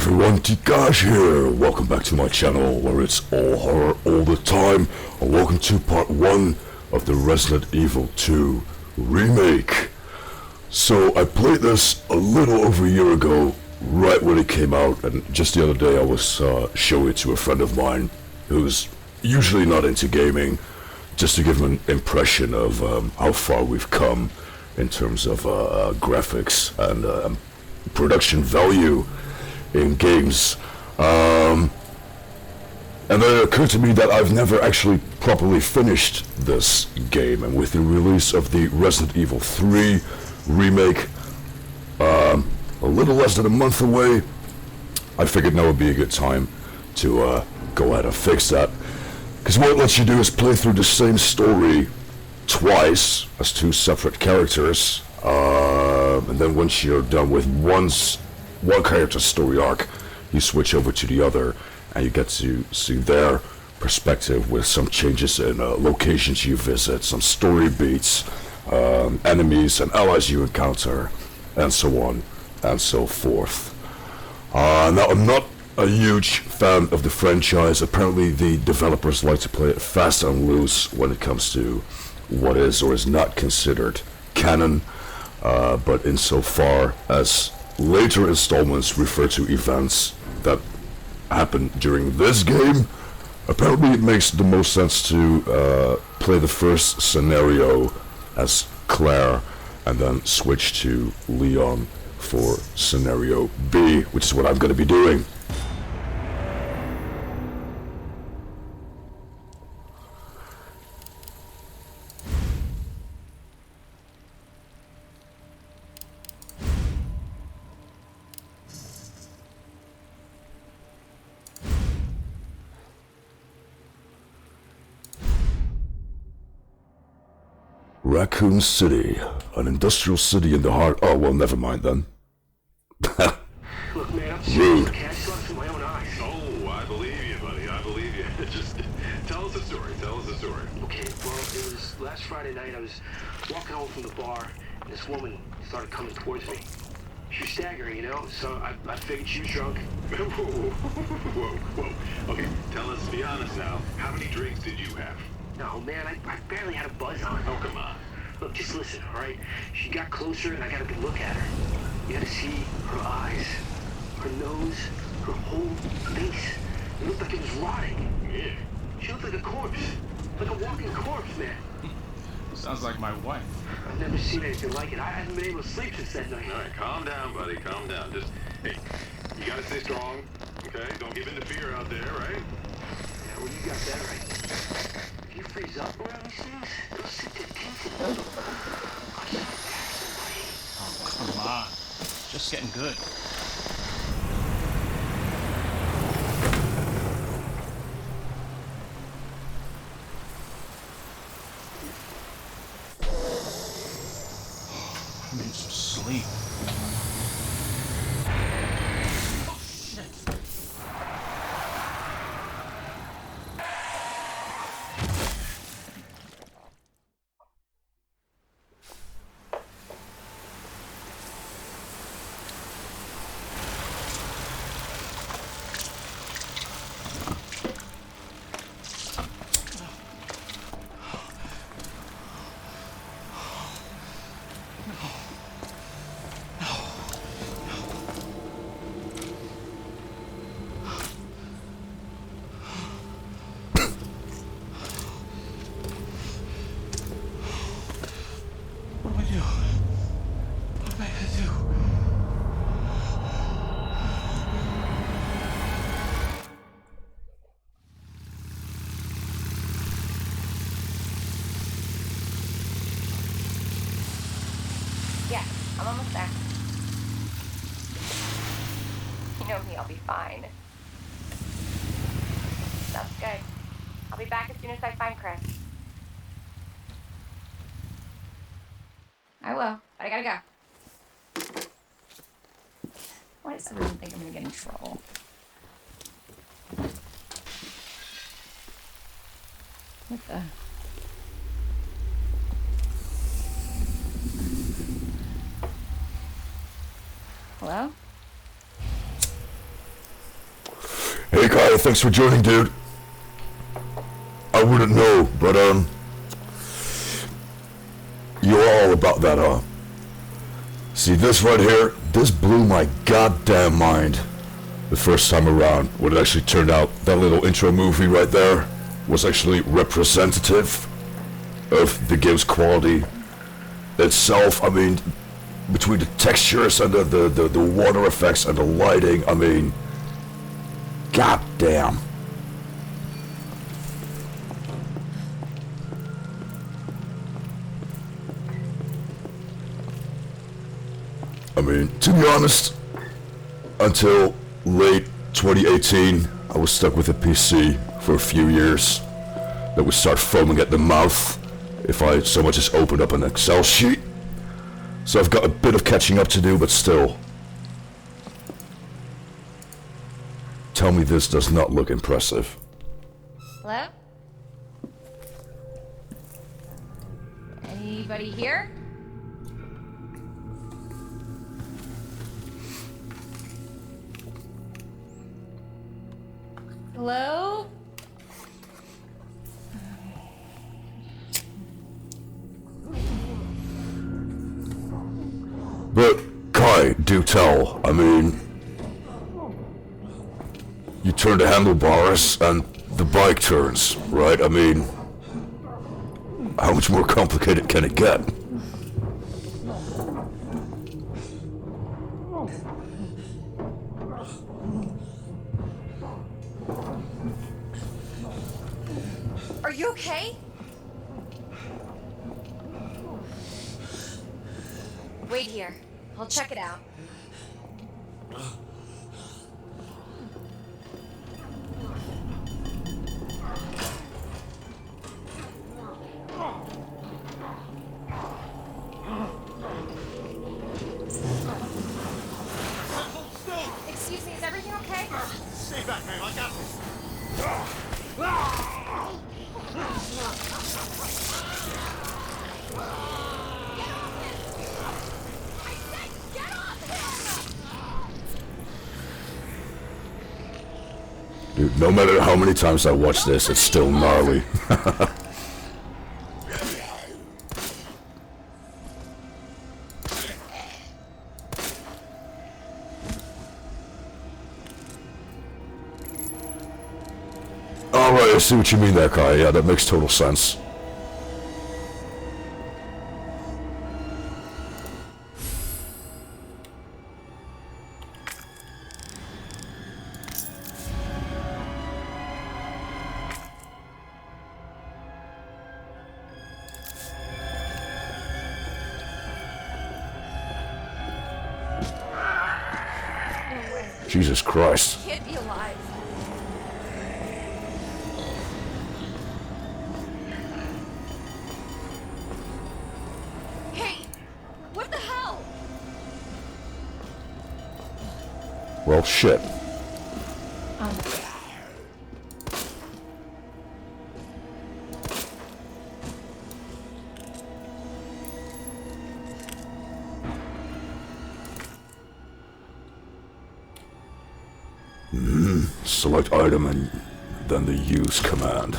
everyone, T1c4g3 here. Welcome back to my channel where it's all horror all the time, and welcome to part 1 of the Resident Evil 2 remake. So I played this a little over a year ago, right when it came out, and just the other day I was showing it to a friend of mine who's usually not into gaming, just to give him an impression of how far we've come in terms of graphics and production value in games. And then it occurred to me that I've never actually properly finished this game, and with the release of the Resident Evil 3 remake a little less than a month away, I figured now would be a good time to go ahead and fix that. Because what it lets you do is play through the same story twice as two separate characters, and then once you're done with one character's story arc, you switch over to the other and you get to see their perspective with some changes in locations you visit, some story beats, enemies and allies you encounter, and so on and so forth. Now, I'm not a huge fan of the franchise. Apparently the developers like to play it fast and loose when it comes to what is or is not considered canon, but insofar as later installments refer to events that happen during this game, apparently it makes the most sense to play the first scenario as Claire and then switch to Leon for scenario B, which is what I'm going to be doing. Raccoon City, an industrial city in the heart. Oh, well, never mind then. Look, man, I'm Rude. serious. Okay, I saw this with my own eyes. Oh, I believe you, buddy. I believe you. Just tell us a story. Tell us a story. Okay, well, it was last Friday night. I was walking home from the bar, and this woman started coming towards me. She was staggering, you know, so I figured she was drunk. Whoa. Okay, tell us, be honest now. How many drinks did you have? No, man, I barely had a buzz on. Oh, come on. Look, just listen, all right? She got closer, and I got a good look at her. You gotta see her eyes, her nose, her whole face. It looked like it was rotting. Yeah. She looked like a corpse. Like a walking corpse, man. Sounds like my wife. I've never seen anything like it. I haven't been able to sleep since that night. All right, calm down, buddy. Calm down. Just, hey, you gotta stay strong, okay? Don't give in to fear out there, right? Yeah, well, you got that right. If you freeze up around these things, they'll sink their teeth in you. I'll just attack somebody. Oh, come on. Just getting good. I need some sleep. Oh, shit. What do I do? What am I gonna do? Yeah, I'm almost there. You know me, I'll be fine. That's good. I'll be back as soon as I find Chris. I will, but I gotta go. Why does everyone think I'm gonna get in trouble? What the? Hello? Hey Kai, thanks for joining, dude. I wouldn't know, but you're all about that, huh? See this right here? This blew my goddamn mind the first time around when it actually turned out that little intro movie right there was actually representative of the game's quality itself. I mean, between the textures and the water effects and the lighting, I mean, goddamn. I mean, to be honest, until late 2018, I was stuck with a PC for a few years that would start foaming at the mouth if I so much as opened up an Excel sheet. So I've got a bit of catching up to do, but still. Tell me this does not look impressive. Hello? Anybody here? Hello? But, Kai, do tell. I mean, you turn the handlebars and the bike turns, right? I mean, how much more complicated can it get? Are you okay? Wait here. I'll check it out. Excuse me, is everything okay? Stay back, man. I got this. Dude, no matter how many times I watch this, it's still gnarly. Alright, I see what you mean there, Kai. Yeah, that makes total sense. Jesus Christ. Can't be alive. Hey! What the hell? Well, shit. Select item and then the use command.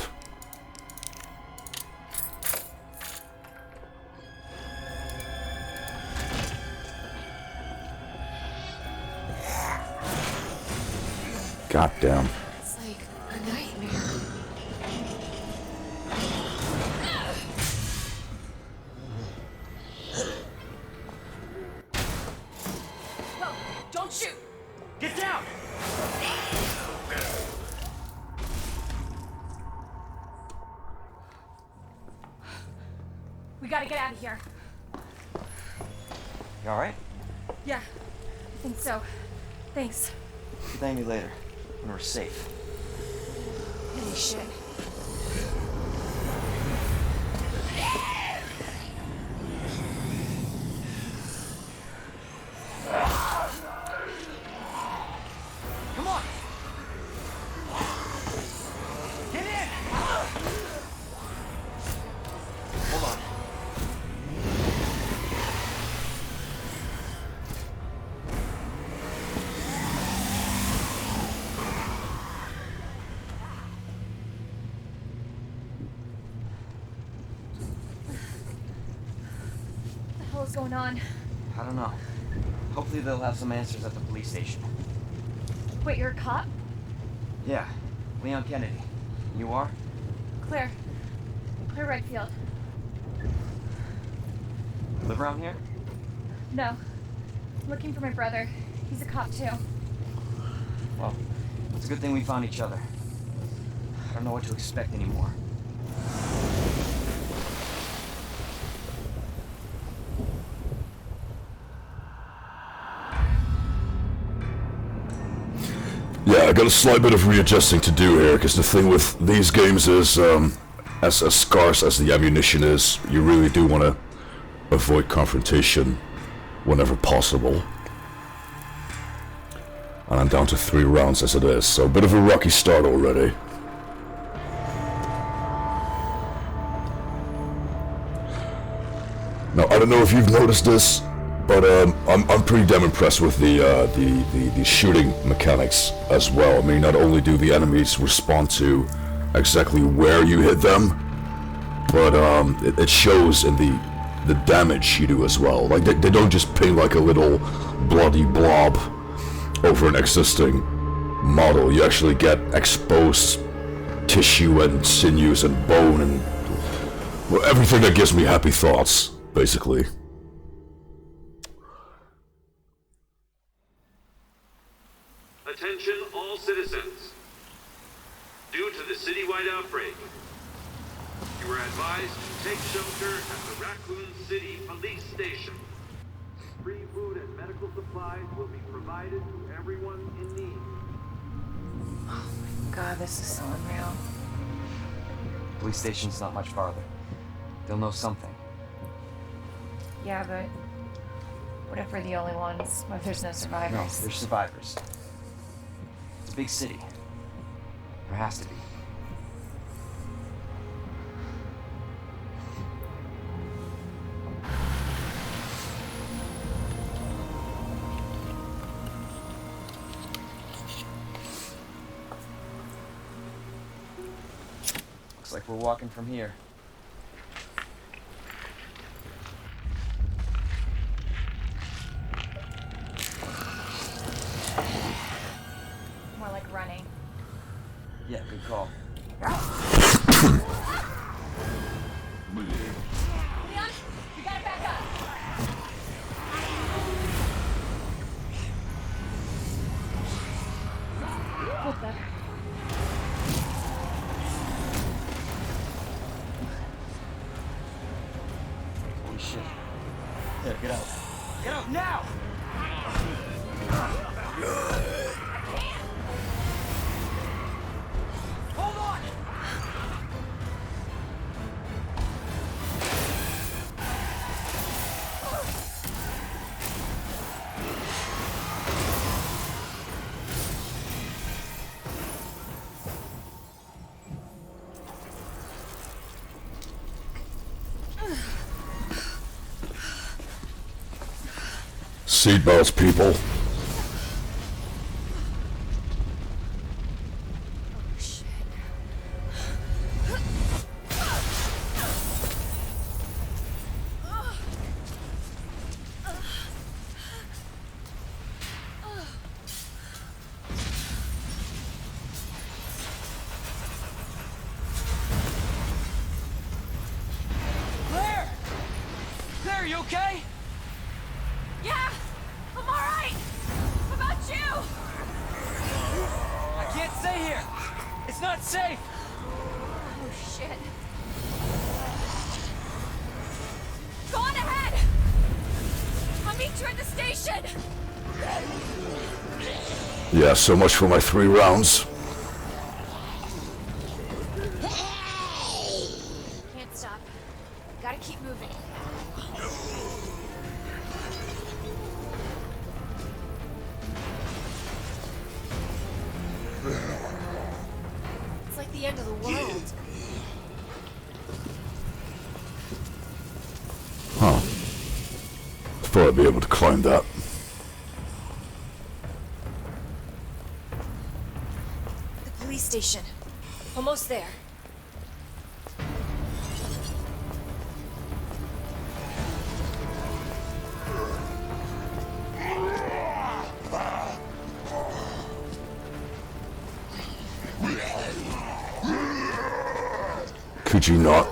Goddamn. It's like a nightmare. Whoa, don't shoot! Get down! We gotta get out of here. You alright? Yeah, I think so. Thanks. You thank me later, when we're safe. Holy shit. Come on! Get in! Hold on. hell's going on? I don't know. Hopefully they'll have some answers at the police station. Wait, you're a cop? Yeah, Leon Kennedy. You are? Claire. Claire Redfield. Live around here? No. I'm looking for my brother. He's a cop too. Well, it's a good thing we found each other. I don't know what to expect anymore. Yeah, I got a slight bit of readjusting to do here, because the thing with these games is, as scarce as the ammunition is, you really do want to avoid confrontation whenever possible. And I'm down to 3 rounds as it is, so a bit of a rocky start already. Now, I don't know if you've noticed this, but I'm pretty damn impressed with the shooting mechanics as well. I mean, not only do the enemies respond to exactly where you hit them, but it shows in the damage you do as well. Like, they don't just ping like a little bloody blob over an existing model. You actually get exposed tissue and sinews and bone and, well, everything that gives me happy thoughts, basically. Attention all citizens. Due to the citywide outbreak, you are advised to take shelter at the Raccoon City Police Station. Free food and medical supplies will be provided to everyone in need. God, this is so unreal. Police station's not much farther. They'll know something. Yeah, but what if we're the only ones? What if there's no survivors? No, there's survivors. It's a big city. There has to be. Looks like we're walking from here. More like running. Yeah, good call. Leon, you gotta back up. What the? Holy shit. There, get out. Get out now! Hold on! Seatbelts, people. Claire! Claire, you okay? Yeah, I'm all right. How about you? I can't stay here. It's not safe. Oh shit. Go on ahead. I'll meet you at the station. Yeah, so much for my 3 rounds. Can't stop. Gotta keep moving. It's like the end of the world. Huh. Thought I'd be able to climb that. The police station. Almost there. Could you not?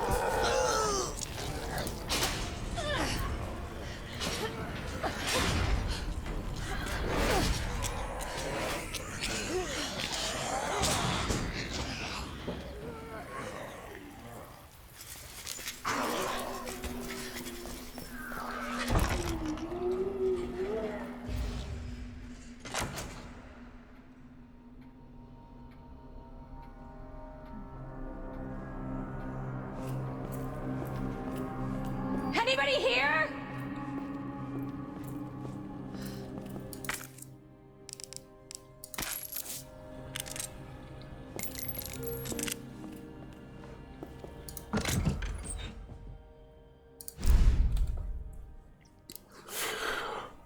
Anybody here?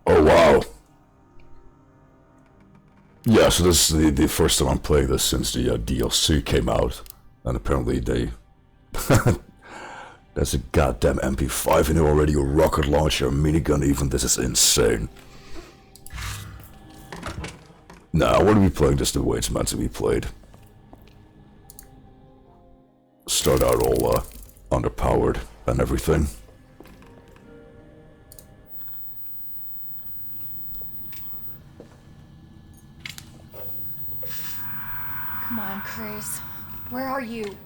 Oh wow. Yeah, so this is the first time I'm playing this since the DLC came out. And apparently they... There's a goddamn MP5 in there already, a rocket launcher, a minigun even. This is insane. Nah, I want to be playing this the way it's meant to be played. Start out all underpowered and everything. Come on, Chris. Where are you?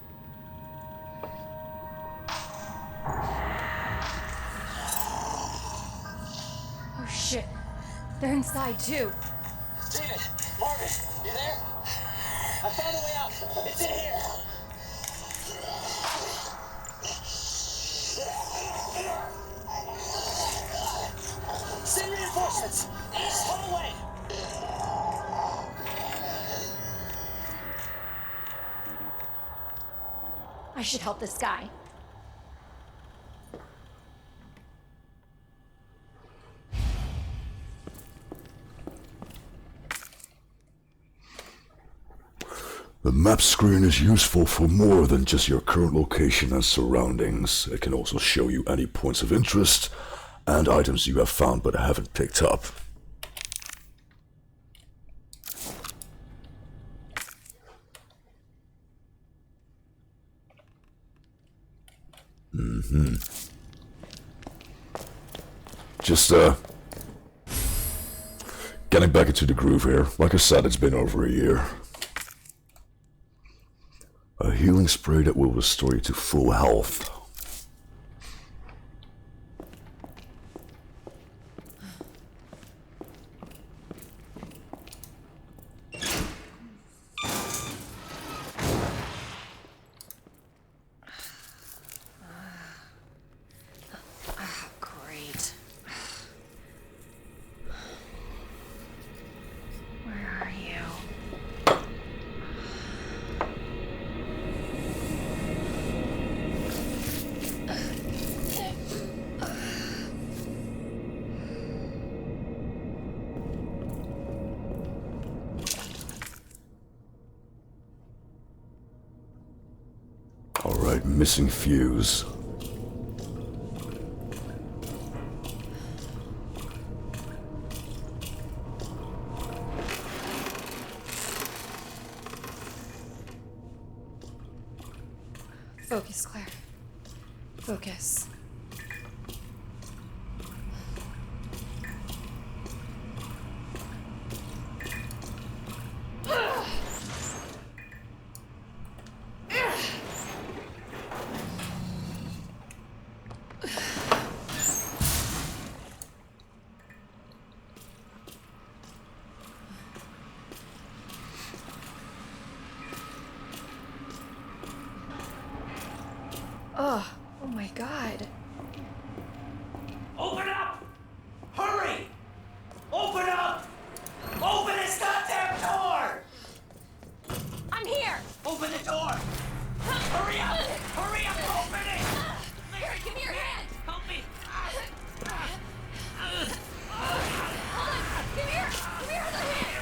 Oh shit. They're inside too. David, Marvin, you there? I found a way out. It's in here. Send reinforcements. East hallway. I should help this guy. The map screen is useful for more than just your current location and surroundings. It can also show you any points of interest and items you have found but haven't picked up. Just, getting back into the groove here. Like I said, it's been over a year. A healing spray that will restore you to full health. Great. Where are you? Alright, missing fuse. Focus, Claire. Focus. Oh my god. Open up! Hurry! Open up! Open this goddamn door! I'm here! Open the door! Hurry up! Hurry up! Open it! Here, give me your hand! Help me! Hold on! Give me your other hand!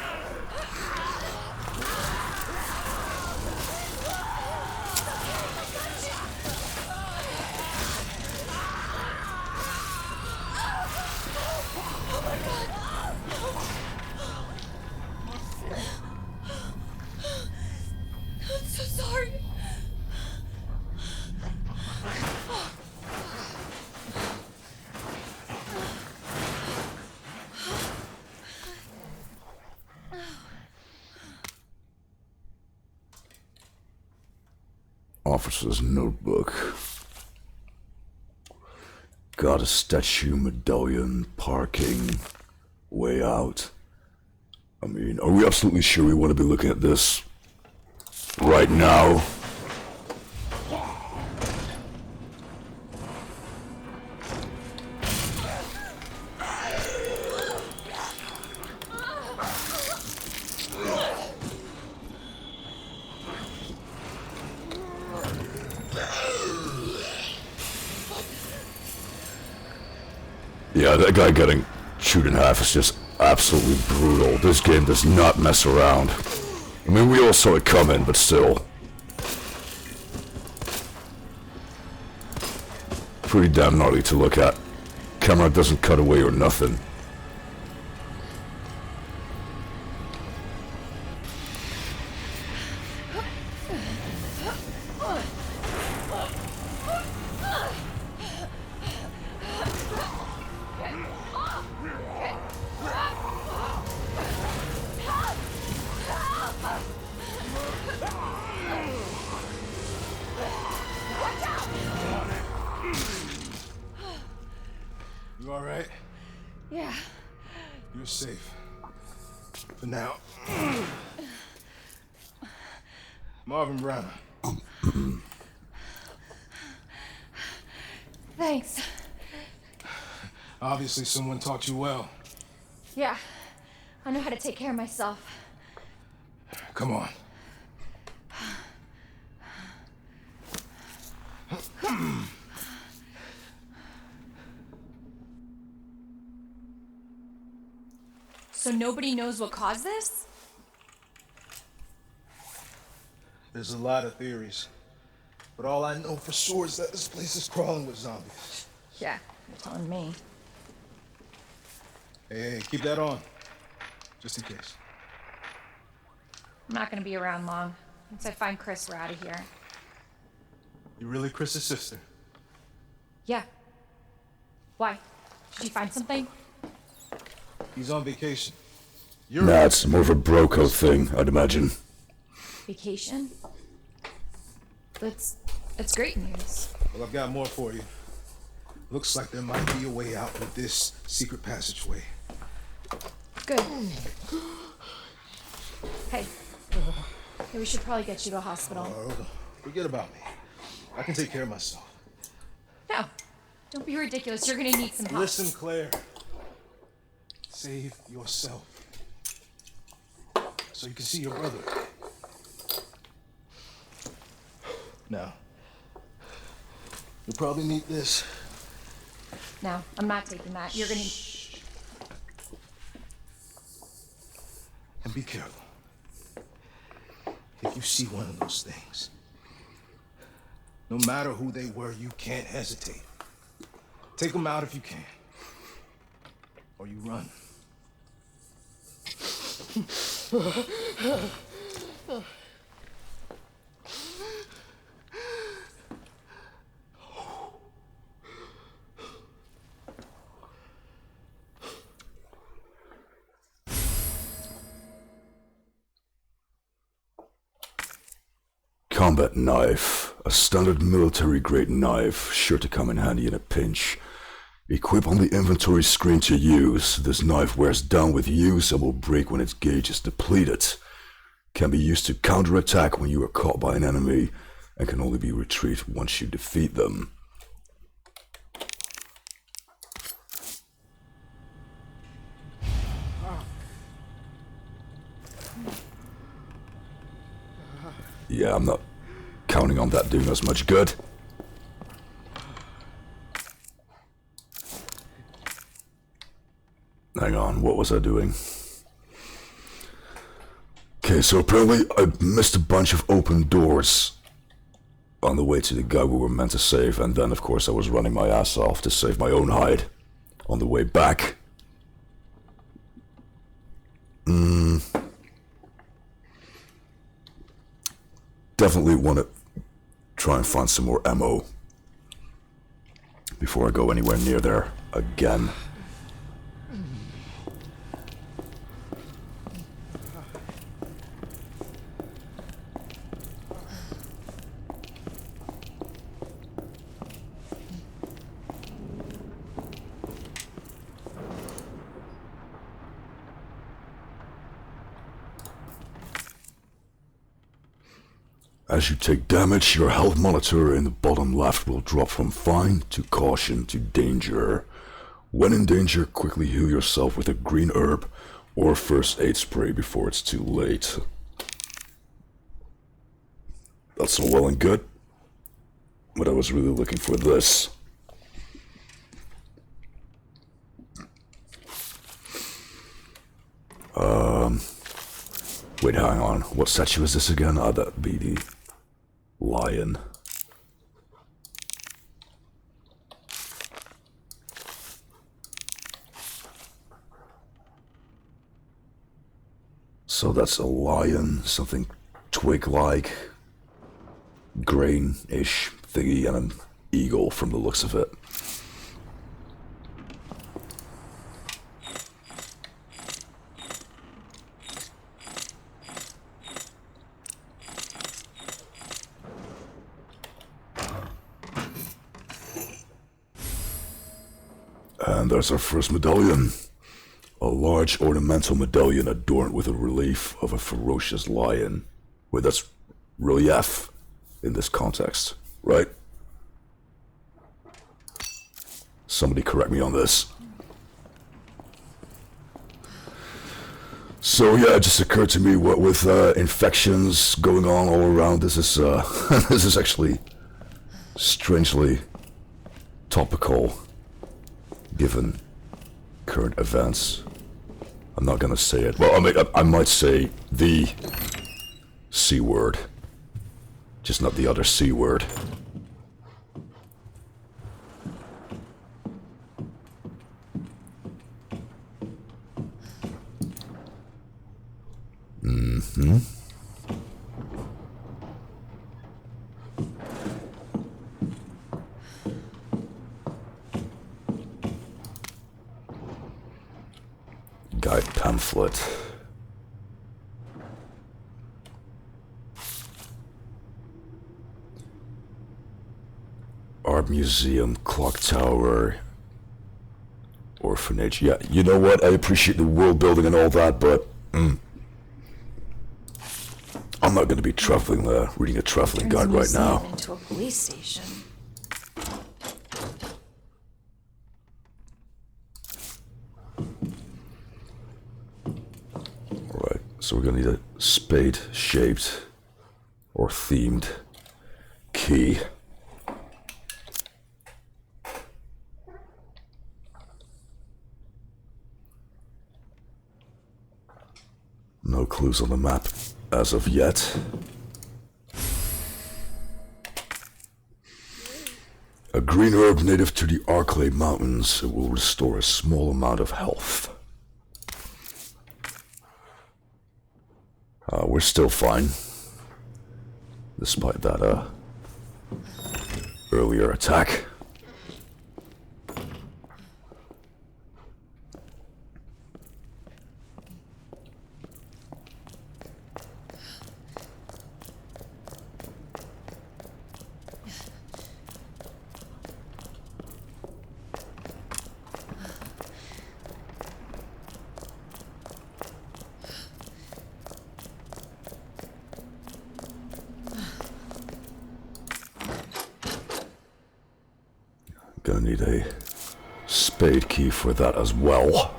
Officer's notebook. Got a statue, medallion, parking, way out. I mean, are we absolutely sure we want to be looking at this right now? Yeah, that guy getting chewed in half is just absolutely brutal. This game does not mess around. I mean, we all saw it coming, but still. Pretty damn gnarly to look at. Camera doesn't cut away or nothing. You alright? Yeah. You're safe. For now. Marvin Brown. Thanks. Obviously someone taught you well. Yeah. I know how to take care of myself. Come on. So nobody knows what caused this? There's a lot of theories. But all I know for sure is that this place is crawling with zombies. Yeah, you're telling me. Hey, keep that on. Just in case. I'm not gonna be around long. Once I find Chris, we're out of here. You really Chris's sister? Yeah. Why? Did you find something? He's on vacation. You're Nah, it's more of a broco thing, I'd imagine. Vacation? That's great news. Well, I've got more for you. Looks like there might be a way out with this secret passageway. Good. Hey. Hey, we should probably get you to a hospital. Forget about me. I can take care of myself. No. Don't be ridiculous. You're gonna need some help. Listen, Claire. Save yourself. So you can see your brother. Now, you'll probably need this. No, I'm not taking that. You're gonna... And be careful. If you see one of those things, no matter who they were, you can't hesitate. Take them out if you can. Or you run. Combat knife. A standard military-grade knife, sure to come in handy in a pinch. Equip on the inventory screen to use. This knife wears down with use and will break when its gauge is depleted. Can be used to counterattack when you are caught by an enemy, and can only be retrieved once you defeat them. Yeah, I'm not counting on that doing us much good. Hang on, what was I doing? Okay, so apparently I missed a bunch of open doors on the way to the guy we were meant to save, and then of course I was running my ass off to save my own hide on the way back. Definitely want to try and find some more ammo before I go anywhere near there again. As you take damage, your health monitor in the bottom left will drop from fine to caution to danger. When in danger, quickly heal yourself with a green herb or first aid spray before it's too late. That's all well and good, but I was really looking for this. Wait, hang on. What statue is this again? Ah, that'd be the lion. So that's a lion, something twig-like, grain-ish thingy, and an eagle from the looks of it. And there's our first medallion. A large ornamental medallion adorned with a relief of a ferocious lion. Wait, that's relief in this context, right? Somebody correct me on this. So yeah, it just occurred to me, what with infections going on all around, this is this is actually strangely topical given current events. I'm not gonna say it. Well, I mean, I might say the C word, just not the other C word. Guide pamphlet. Art museum, clock tower, orphanage. Yeah, you know what? I appreciate the world building and all that, but I'm not going to be reading a traveling guide right now. Into a police station. Alright, so we're going to need a spade-shaped or themed key. No clues on the map as of yet. A green herb native to the Arklay Mountains. It will restore a small amount of health. We're still fine, despite that earlier attack. Gonna need a spade key for that as well.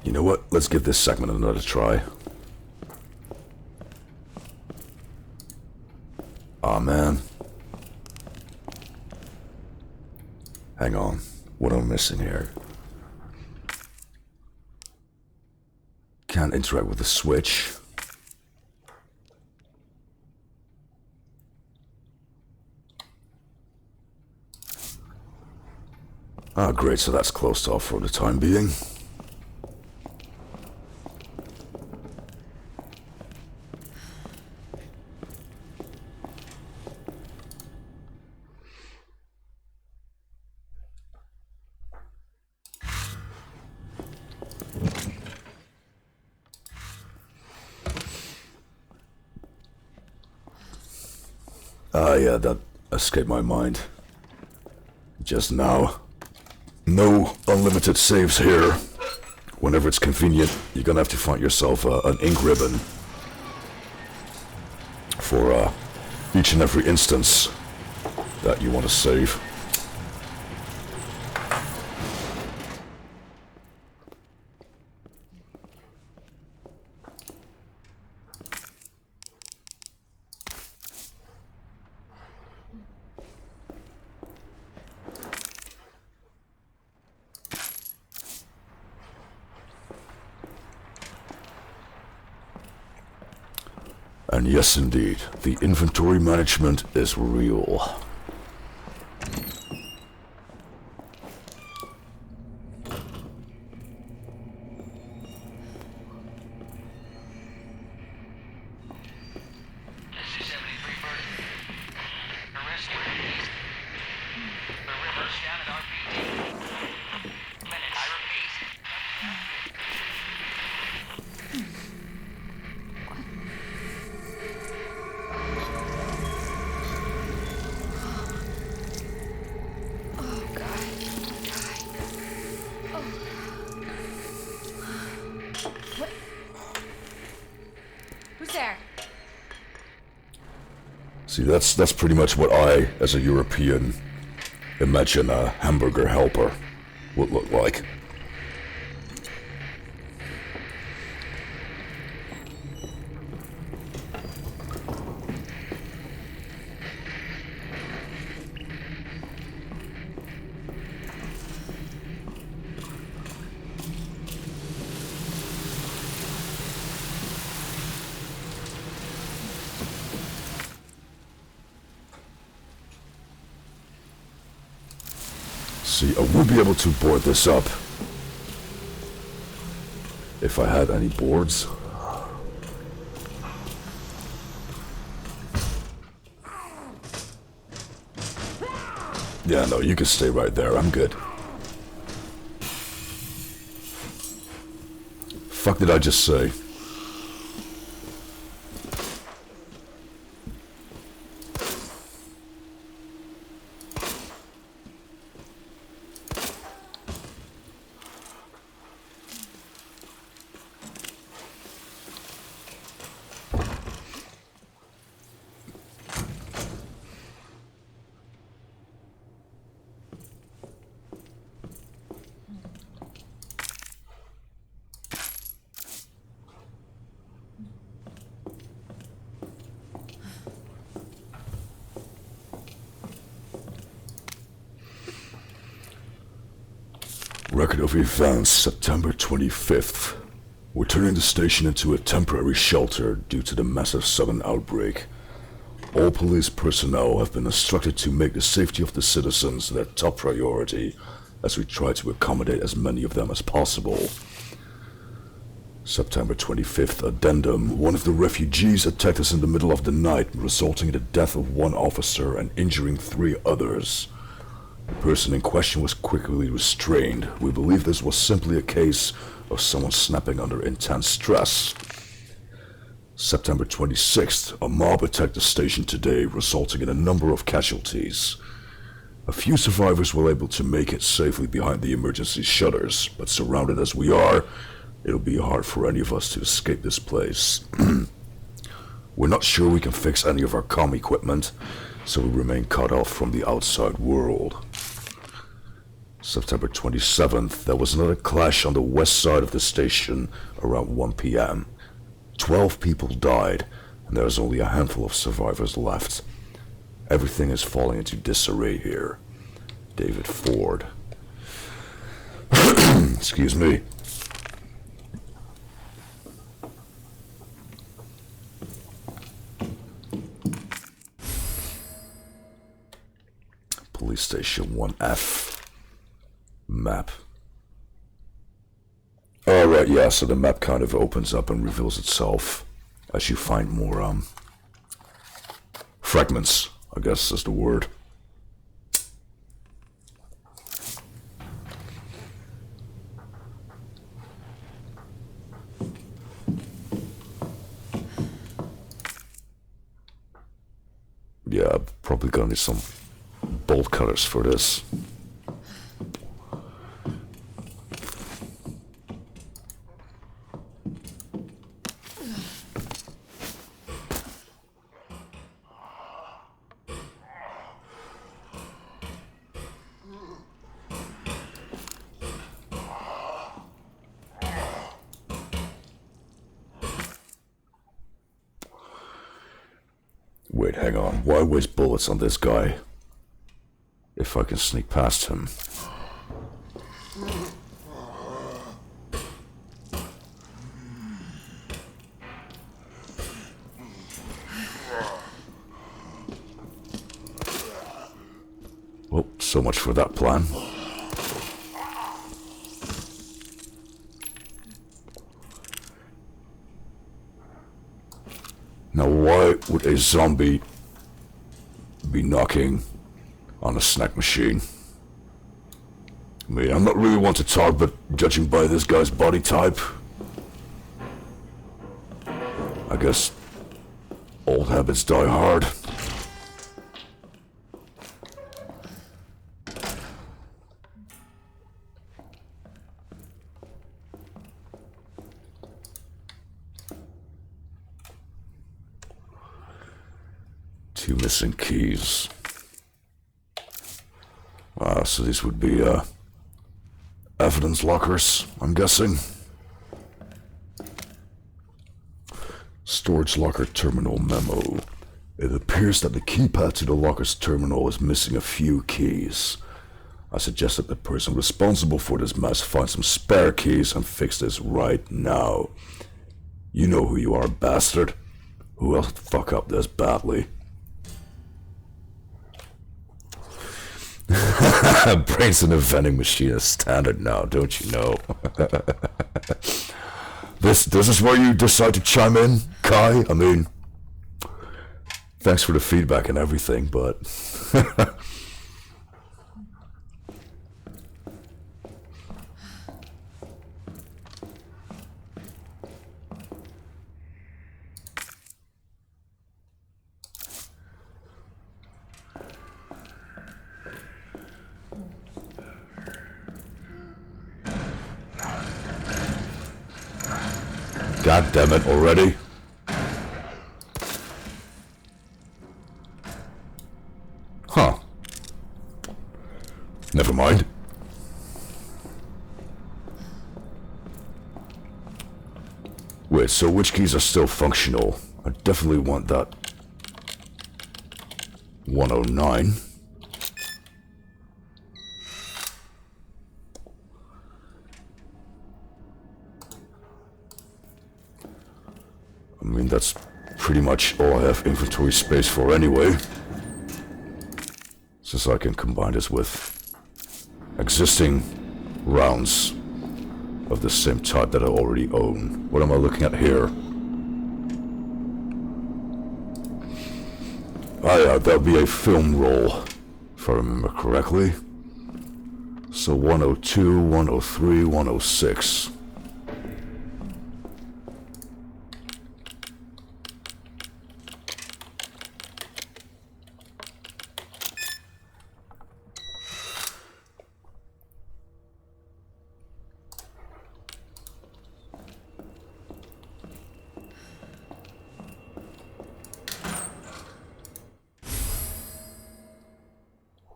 You know what? Let's give this segment another try. Aw, man. Hang on. What am I missing here? Can't interact with the switch. Ah, great, so that's closed off for the time being. Yeah, that escaped my mind. Just now. No unlimited saves here. Whenever it's convenient, you're gonna have to find yourself an ink ribbon for each and every instance that you want to save. And yes, indeed, the inventory management is real. Who's there? See, that's pretty much what I, as a European, imagine a hamburger helper would look like. See, I would be able to board this up if I had any boards. Yeah, no, you can stay right there. I'm good. Fuck did I just say? Record of events, September 25th. We're turning the station into a temporary shelter due to the massive sudden outbreak. All police personnel have been instructed to make the safety of the citizens their top priority as we try to accommodate as many of them as possible. September 25th, addendum. One of the refugees attacked us in the middle of the night, resulting in the death of one officer and injuring 3 others. The person in question was quickly restrained. We believe this was simply a case of someone snapping under intense stress. September 26th, a mob attacked the station today, resulting in a number of casualties. A few survivors were able to make it safely behind the emergency shutters, but surrounded as we are, it'll be hard for any of us to escape this place. We're not sure we can fix any of our comm equipment, so we remain cut off from the outside world. September 27th, there was another clash on the west side of the station around 1 p.m. 12 people died, and there's only a handful of survivors left. Everything is falling into disarray here. David Ford. Excuse me. Police Station 1F. Map. Alright, yeah, so the map kind of opens up and reveals itself as you find more, fragments, I guess is the word. Yeah, Probably gonna need some bolt cutters for this. Wait, hang on. Why waste bullets on this guy? If I can sneak past him. Well, so much for that plan. Now, why would a zombie be knocking on a snack machine? I mean, I'm not really one to talk, but judging by this guy's body type, I guess old habits die hard. Two missing keys. So these would be, evidence lockers, I'm guessing. Storage locker terminal memo. It appears that the keypad to the locker's terminal is missing a few keys. I suggest that the person responsible for this mess find some spare keys and fix this right now. You know who you are, bastard. Who else would fuck up this badly? Brains in a vending machine is standard now, don't you know? This is where you decide to chime in, Kai? I mean, thanks for the feedback and everything, but... God damn it, already? Huh. Never mind. Wait, so which keys are still functional? I definitely want that 109. I mean, that's pretty much all I have inventory space for anyway. Since I can combine this with existing rounds of the same type that I already own. What am I looking at here? Ah yeah, that'll be a film roll, if I remember correctly. So 102, 103, 106.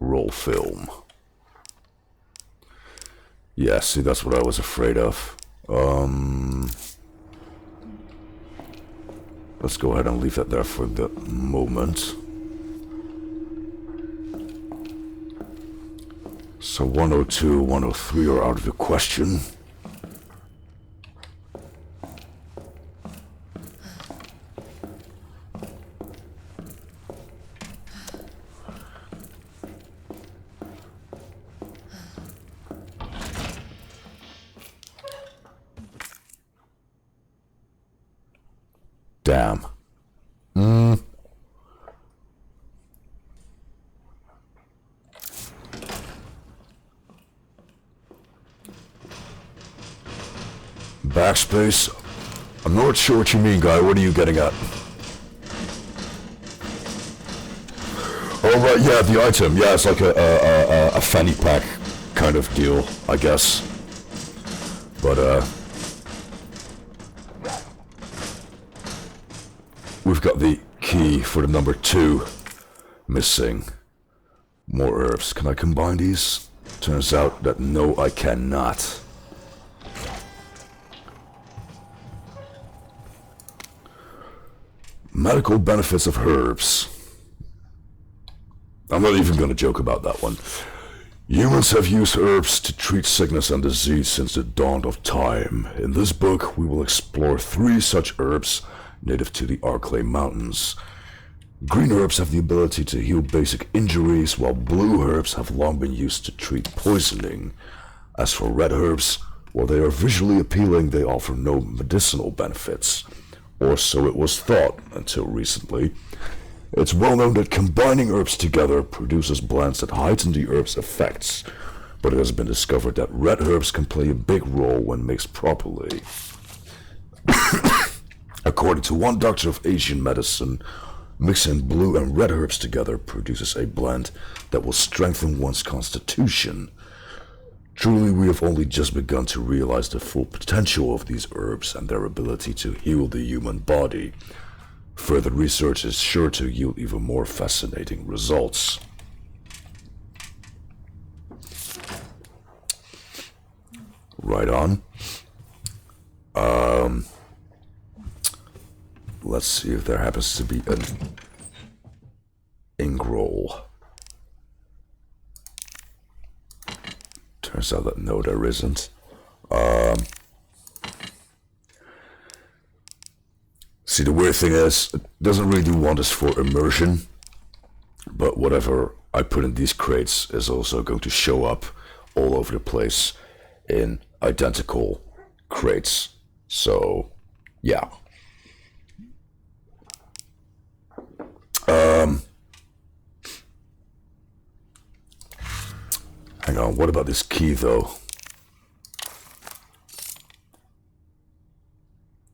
Roll film. Yeah, see, that's what I was afraid of. Let's go ahead and leave that there for the moment. So 102, 103 are out of the question. Damn. Backspace? I'm not sure what you mean, guy. What are you getting at? Oh, right, yeah, the item. Yeah, it's like a fanny pack kind of deal, I guess. But, we've got the key for the number 2 missing. More herbs. Can I combine these? Turns out that no, I cannot. Medical benefits of herbs. I'm not even gonna joke about that one. Humans have used herbs to treat sickness and disease since the dawn of time. In this book, we will explore 3 such herbs native to the Arklay Mountains. Green herbs have the ability to heal basic injuries, while blue herbs have long been used to treat poisoning. As for red herbs, while they are visually appealing, they offer no medicinal benefits. Or so it was thought, until recently. It's well known that combining herbs together produces blends that heighten the herb's effects, but it has been discovered that red herbs can play a big role when mixed properly. According to one doctor of Asian medicine, mixing blue and red herbs together produces a blend that will strengthen one's constitution. Truly, we have only just begun to realize the full potential of these herbs and their ability to heal the human body. Further research is sure to yield even more fascinating results. Right on. Let's see if there happens to be an ink roll. Turns out that no, there isn't. See, the weird thing is, it doesn't really do wonders for immersion, but whatever I put in these crates is also going to show up all over the place in identical crates. So, yeah. Hang on, what about this key though?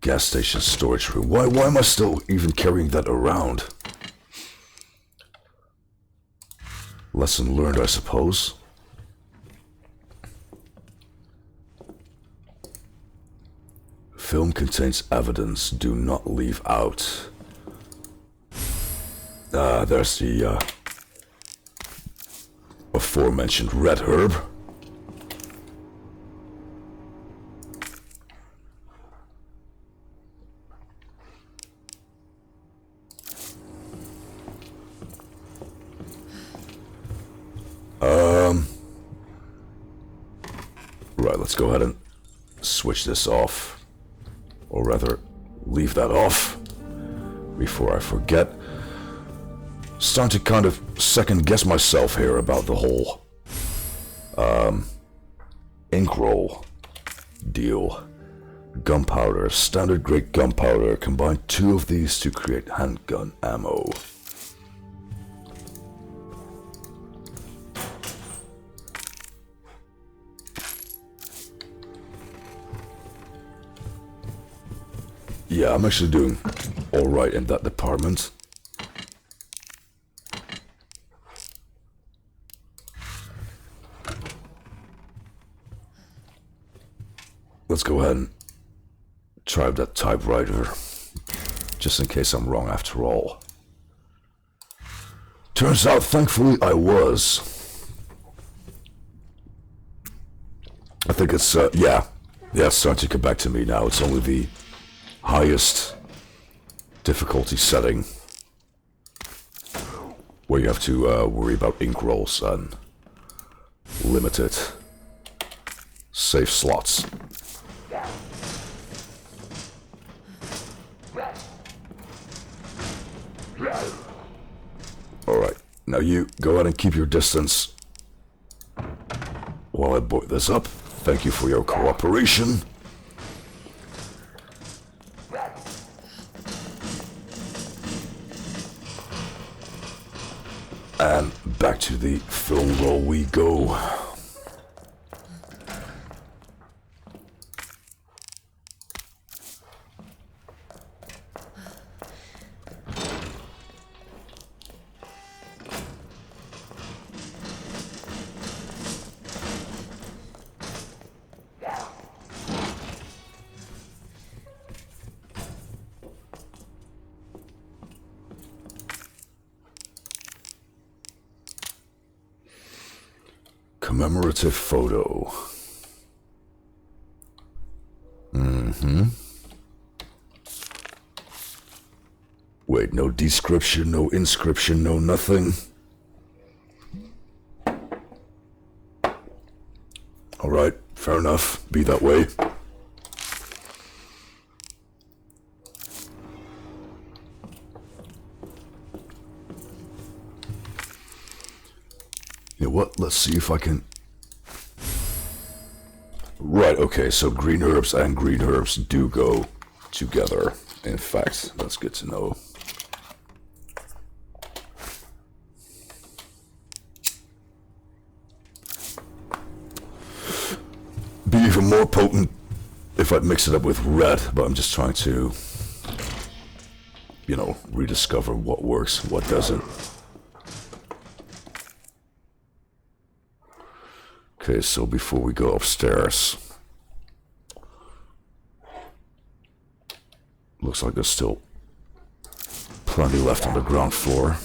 Gas station storage room. Why am I still even carrying that around? Lesson learned, I suppose. Film contains evidence. Do not leave out. There's the aforementioned red herb. Right, let's go ahead and switch this off. Or rather, leave that off before I forget. Starting to kind of second guess myself here about the whole ink roll deal. Gunpowder, standard grade gunpowder. Combine 2 of these to create handgun ammo. Yeah, I'm actually doing alright in that department. Let's go ahead and try that typewriter, just in case I'm wrong after all. Turns out, thankfully, I was. I think it's, yeah, it's starting to come back to me now. It's only the highest difficulty setting where you have to worry about ink rolls and limited save slots. Alright, now you go ahead and keep your distance while I boot this up. Thank you for your cooperation. And back to the film roll we go. Commemorative photo. Wait, no description, no inscription, no nothing. Alright, fair enough. Be that way. You know what? Let's see if I can... Right, okay, so green herbs and green herbs do go together. In fact, that's good to know. Be even more potent if I'd mix it up with red, but I'm just trying to, you know, rediscover what works, what doesn't. Okay, so before we go upstairs, looks like there's still plenty left on the ground floor.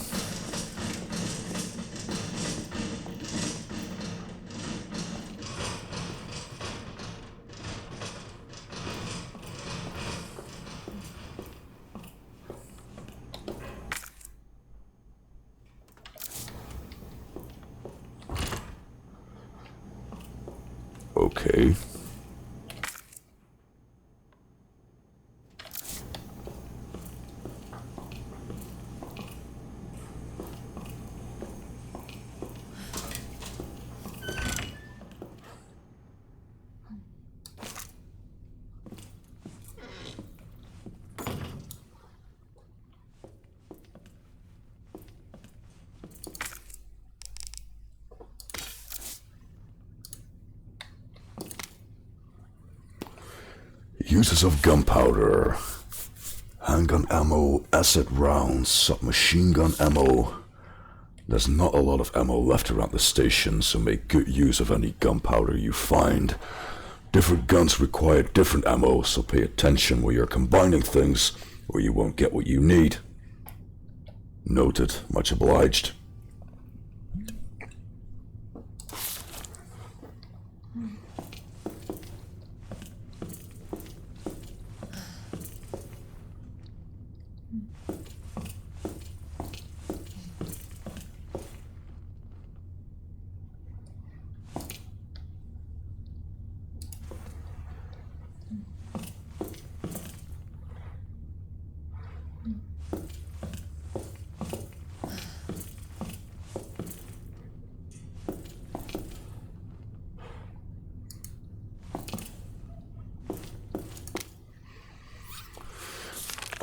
Okay. Uses of gunpowder, handgun ammo, acid rounds, submachine gun ammo. There's not a lot of ammo left around the station, so make good use of any gunpowder you find. Different guns require different ammo, so pay attention where you're combining things, or you won't get what you need. Noted. Much obliged.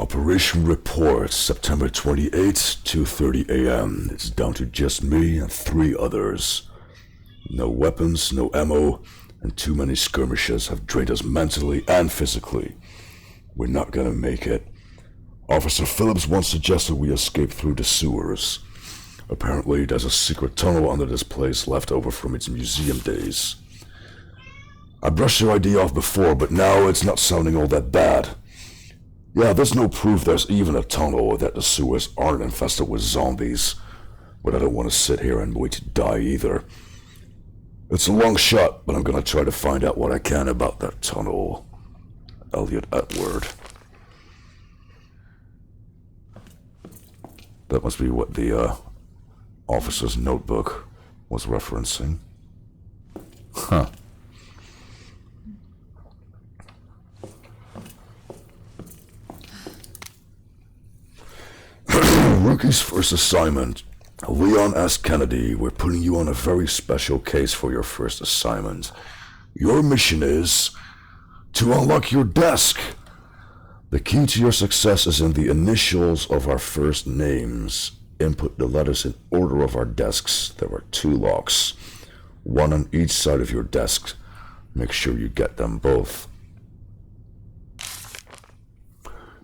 Operation report, September 28th, 2:30 a.m. It's down to just me and 3 others. No weapons, no ammo, and too many skirmishes have drained us mentally and physically. We're not gonna make it. Officer Phillips once suggested we escape through the sewers. Apparently, there's a secret tunnel under this place left over from its museum days. I brushed your idea off before, but now it's not sounding all that bad. Yeah, there's no proof there's even a tunnel or that the sewers aren't infested with zombies. But I don't want to sit here and wait to die either. It's a long shot, but I'm gonna try to find out what I can about that tunnel. Elliot Atward. That must be what the, officer's notebook was referencing. Huh. Rookie's first assignment. Leon S. Kennedy, we're putting you on a very special case for your first assignment. Your mission is to unlock your desk. The key to your success is in the initials of our first names. Input the letters in order of our desks. There are 2 locks, one on each side of your desk. Make sure you get them both.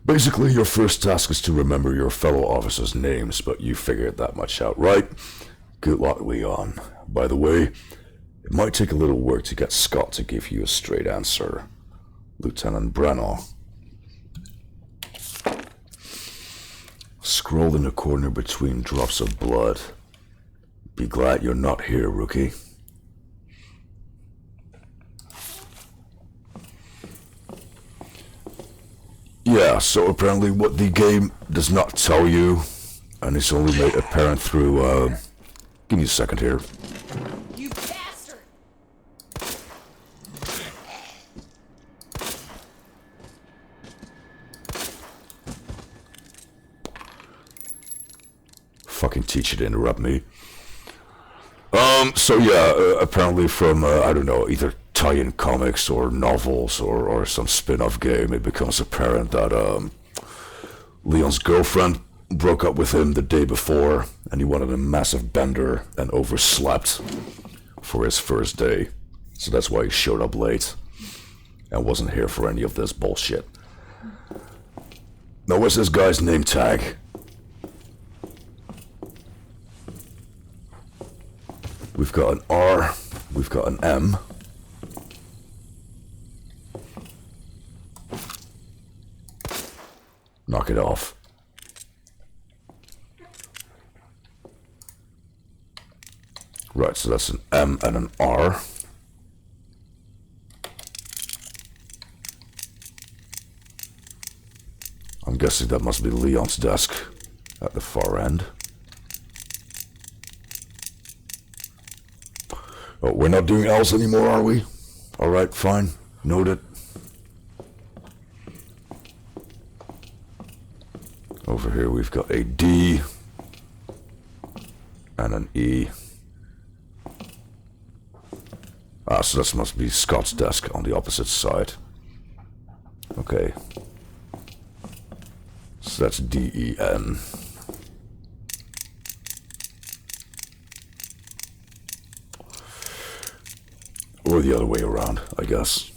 Basically, your first task is to remember your fellow officers' names, but you figured that much out, right? Good luck, Leon. By the way, it might take a little work to get Scott to give you a straight answer. Lieutenant Brenner. Scrolled in the corner between drops of blood. Be glad you're not here, rookie. Yeah, so apparently what the game does not tell you, and it's only made apparent through, give me a second here. You bastard! Fucking teacher to interrupt me. So yeah, apparently from, I don't know, either tie-in comics or novels or some spin-off game, it becomes apparent that, Leon's girlfriend broke up with him the day before, and he wanted a massive bender and overslept for his first day. So that's why he showed up late and wasn't here for any of this bullshit. Now what's this guy's name tag? We've got an R, we've got an M. Knock it off. Right, so that's an M and an R. I'm guessing that must be Leon's desk at the far end. Oh, we're not doing L's anymore, are we? Alright, fine. Noted. Over here we've got a D and an E. Ah, so this must be Scott's desk on the opposite side. Okay. So that's D-E-N. Or the other way around, I guess.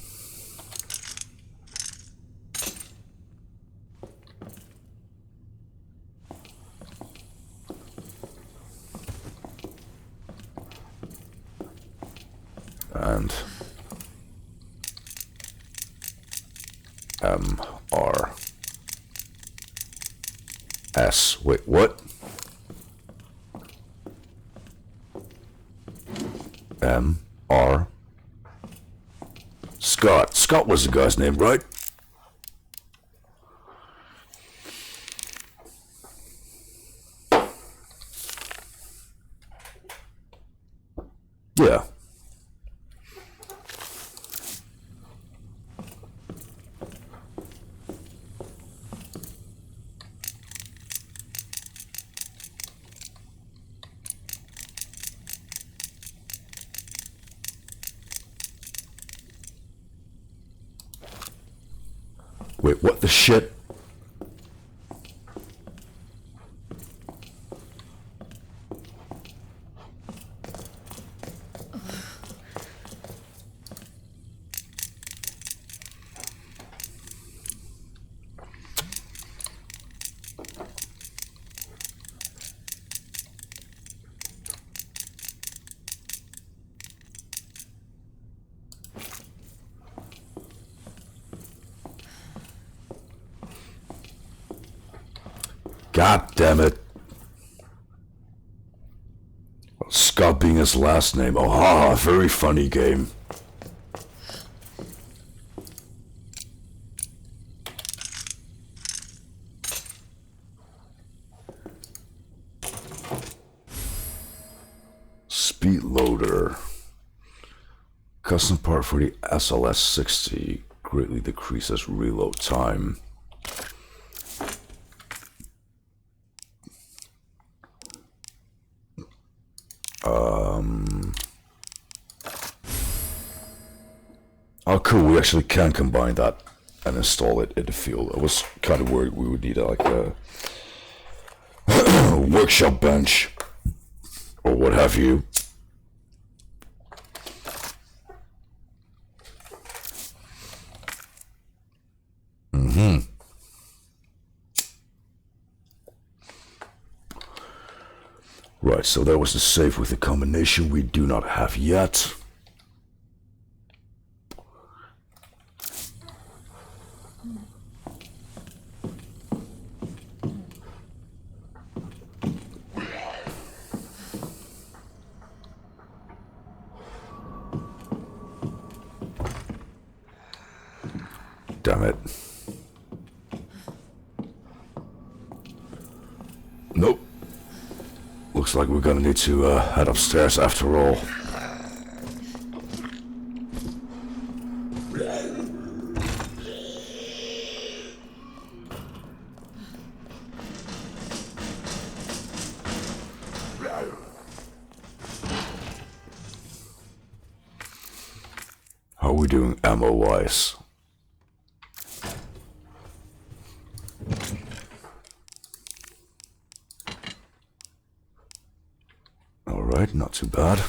And M-R-S. Wait, what? M-R. Scott. Scott was the guy's name, right? Yeah. Wait, what the shit? God damn it. Scott being his last name. Oh, ha, very funny game. Speed loader. Custom part for the SLS-60 greatly decreases reload time. Oh, cool. We actually can combine that and install it in the field. I was kind of worried we would need like a workshop bench or what have you. Right, so that was the save with the combination we do not have yet. Damn it. Looks like we're gonna need to head upstairs after all. How are we doing ammo-wise? Alright, not too bad.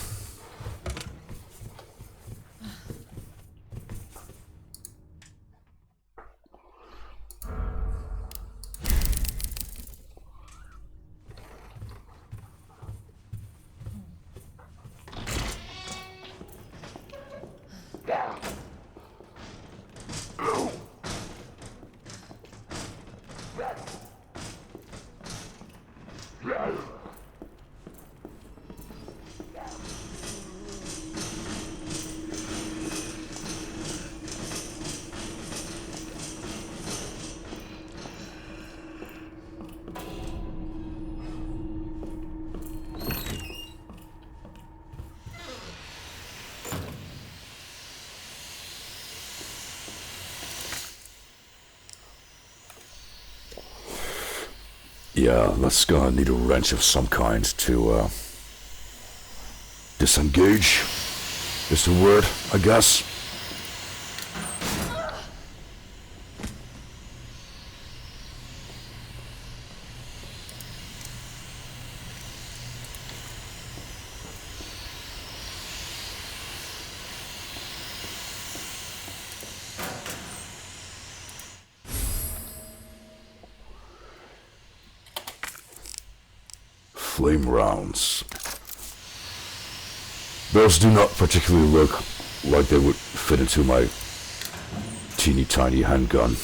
Yeah, let's gonna need a wrench of some kind to disengage is the word, I guess. Flame rounds. Those do not particularly look like they would fit into my teeny tiny handgun.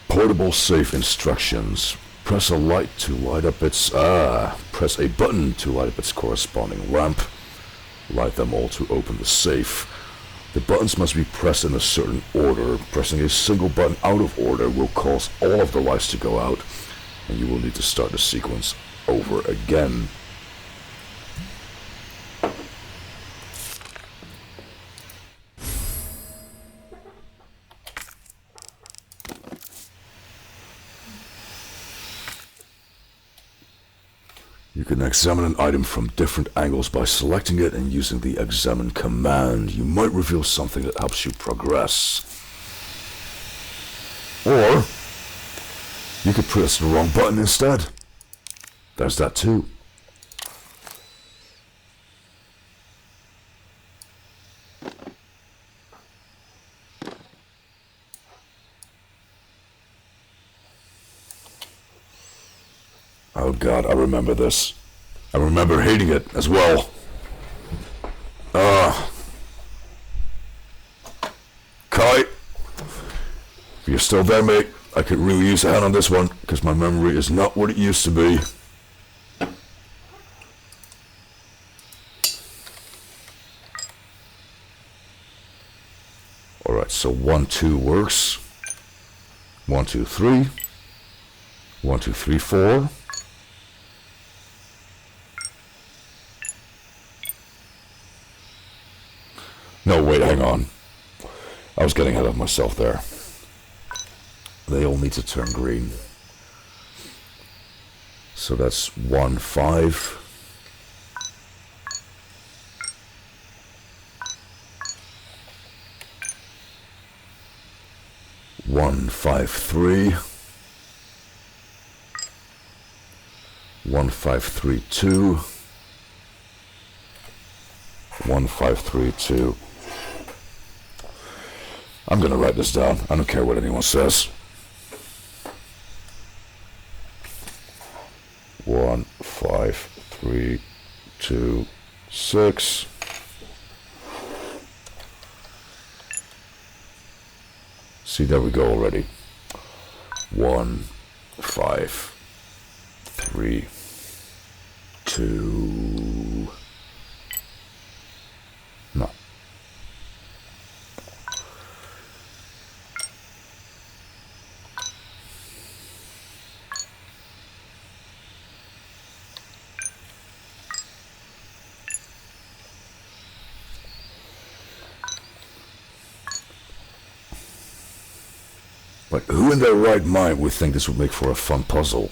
Portable safe instructions. Press a light to light up its press a button to light up its corresponding lamp. Light them all to open the safe. The buttons must be pressed in a certain order. Pressing a single button out of order will cause all of the lights to go out, and you will need to start the sequence over again. You can examine an item from different angles by selecting it and using the examine command. You might reveal something that helps you progress. Or you could press the wrong button instead. There's that too. Oh god, I remember this. I remember hating it as well. Kai, if you're still there, mate, I could really use a hand on this one, because my memory is not what it used to be. Alright, so 1, 2 works. 1, 2, 3. 1, 2, 3, 4. No, wait, hang on. I was getting ahead of myself there. They all need to turn green. So that's 1, 5. 1, 5, 3. 1, 5, 3, 2. 1, 5, 3, 2. I'm gonna write this down. I don't care what anyone says. 1, 5, 3, 2, 6. See, there we go already. 1, 5, 3, 2. No. Like, who in their right mind would think this would make for a fun puzzle?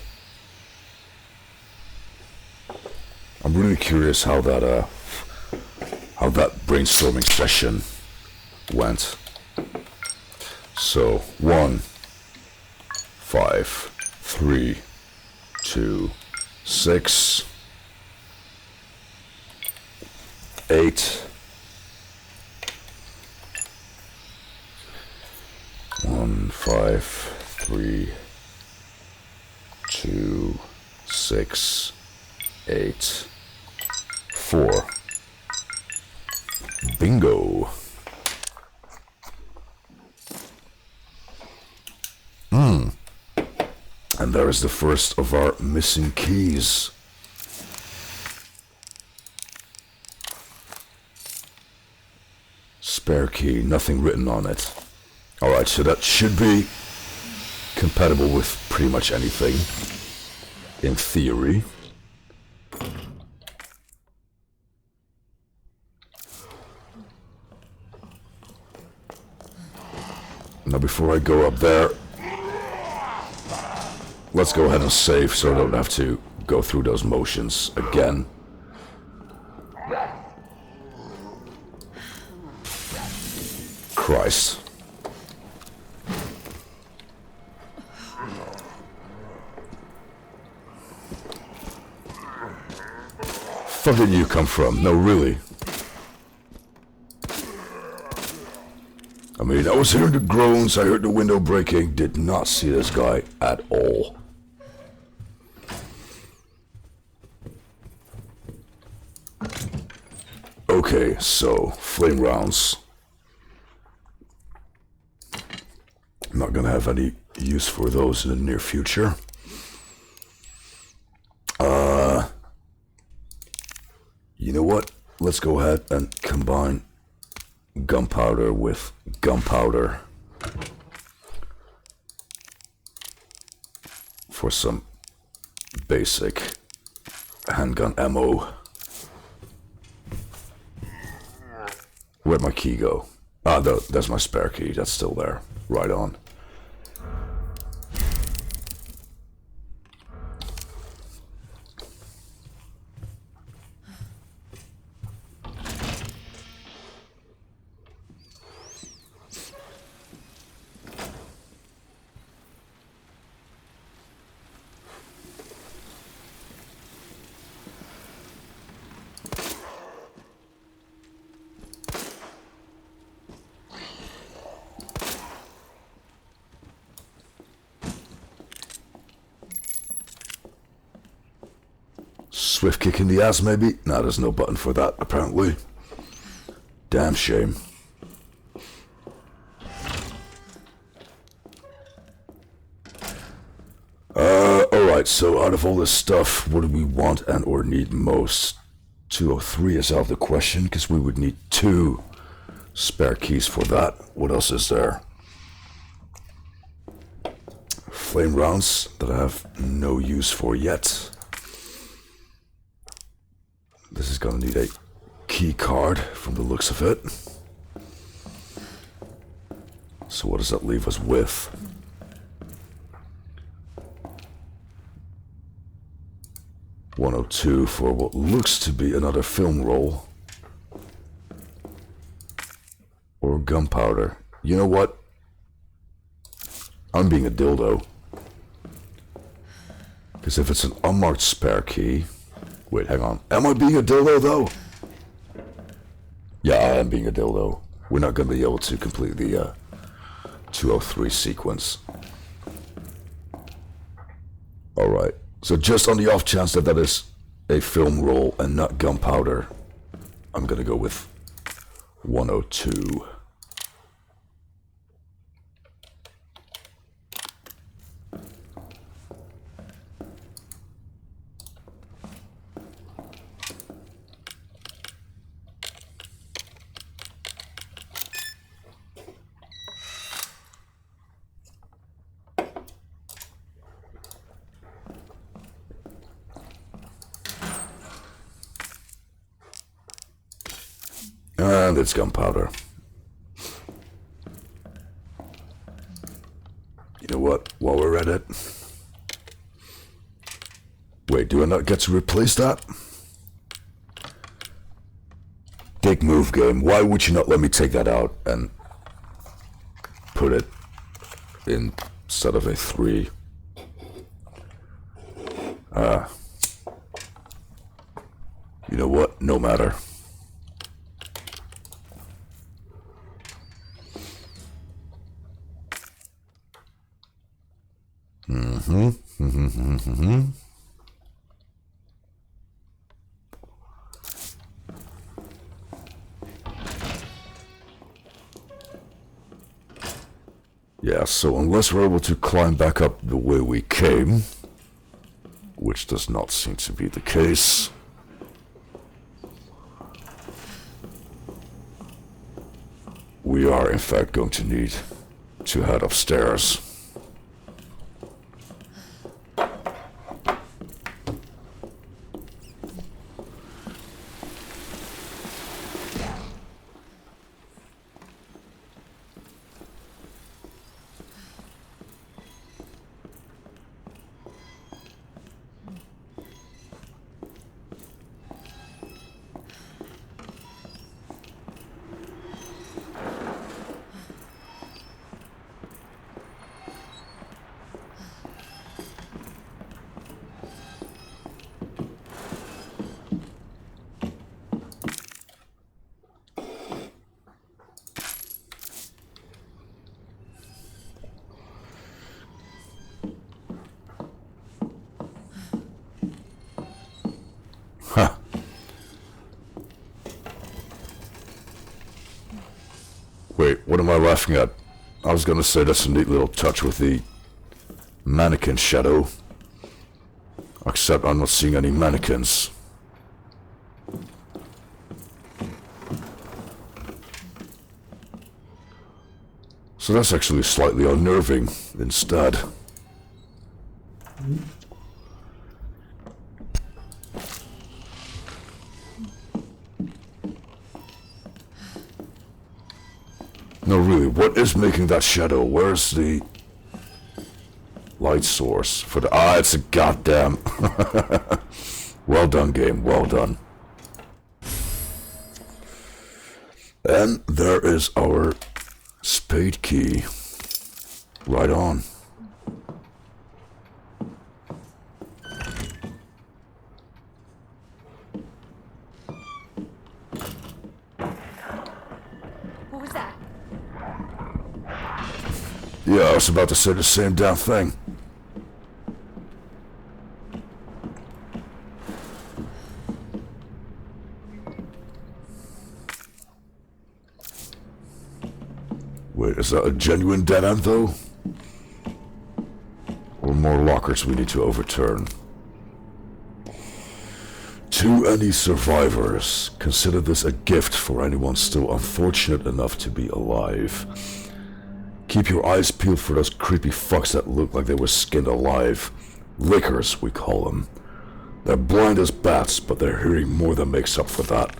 I'm really curious how that brainstorming session went. So 1, 5, 3, 2, 6, 8, 1, 5, 3, 2, 6, 8, 4. Bingo. And there is the first of our missing keys. Spare key, nothing written on it. Alright, so that should be compatible with pretty much anything, in theory. Now before I go up there, let's go ahead and save so I don't have to go through those motions again. Christ. Fuck did you come from? No, really. I mean, I was hearing the groans, I heard the window breaking, did not see this guy at all. Okay, so, flame rounds. I'm not gonna have any use for those in the near future. You know what? Let's go ahead and combine gunpowder with gunpowder for some basic handgun ammo. Where'd my key go? Ah, there's my spare key. That's still there. Right on. Swift kick in the ass, maybe? Nah, there's no button for that, apparently. Damn shame. Alright, so out of all this stuff, what do we want and or need most? 203 is out of the question, because we would need 2 spare keys for that. What else is there? Flame rounds that I have no use for yet. This is gonna need a key card from the looks of it. So what does that leave us with? $102 for what looks to be another film roll. Or gunpowder. You know what? I'm being a dildo. Because if it's an unmarked spare key... Wait, hang on. Am I being a dildo, though? Yeah, I am being a dildo. We're not going to be able to complete the 203 sequence. Alright. So just on the off chance that that is a film roll and not gunpowder, I'm going to go with 102. And it's gunpowder. regret it. Wait, do I not get to replace that? Dick move, game. Why would you not let me take that out and put it instead of a 3? You know what? No matter. Yeah, so unless we're able to climb back up the way we came, which does not seem to be the case, we are in fact going to need to head upstairs. Huh. Wait, what am I laughing at? I was gonna say that's a neat little touch with the mannequin shadow. Except I'm not seeing any mannequins. So that's actually slightly unnerving instead. No, really, what is making that shadow? Where's the light source for the... Ah, it's a goddamn... Well done, game, well done. And there is our spade key. Right on. What was that? Yeah, I was about to say the same damn thing. Wait, is that a genuine dead end, though? Or more lockers we need to overturn? To any survivors, consider this a gift for anyone still unfortunate enough to be alive. Keep your eyes peeled for those creepy fucks that look like they were skinned alive. Lickers, we call them. They're blind as bats, but their hearing more than makes up for that.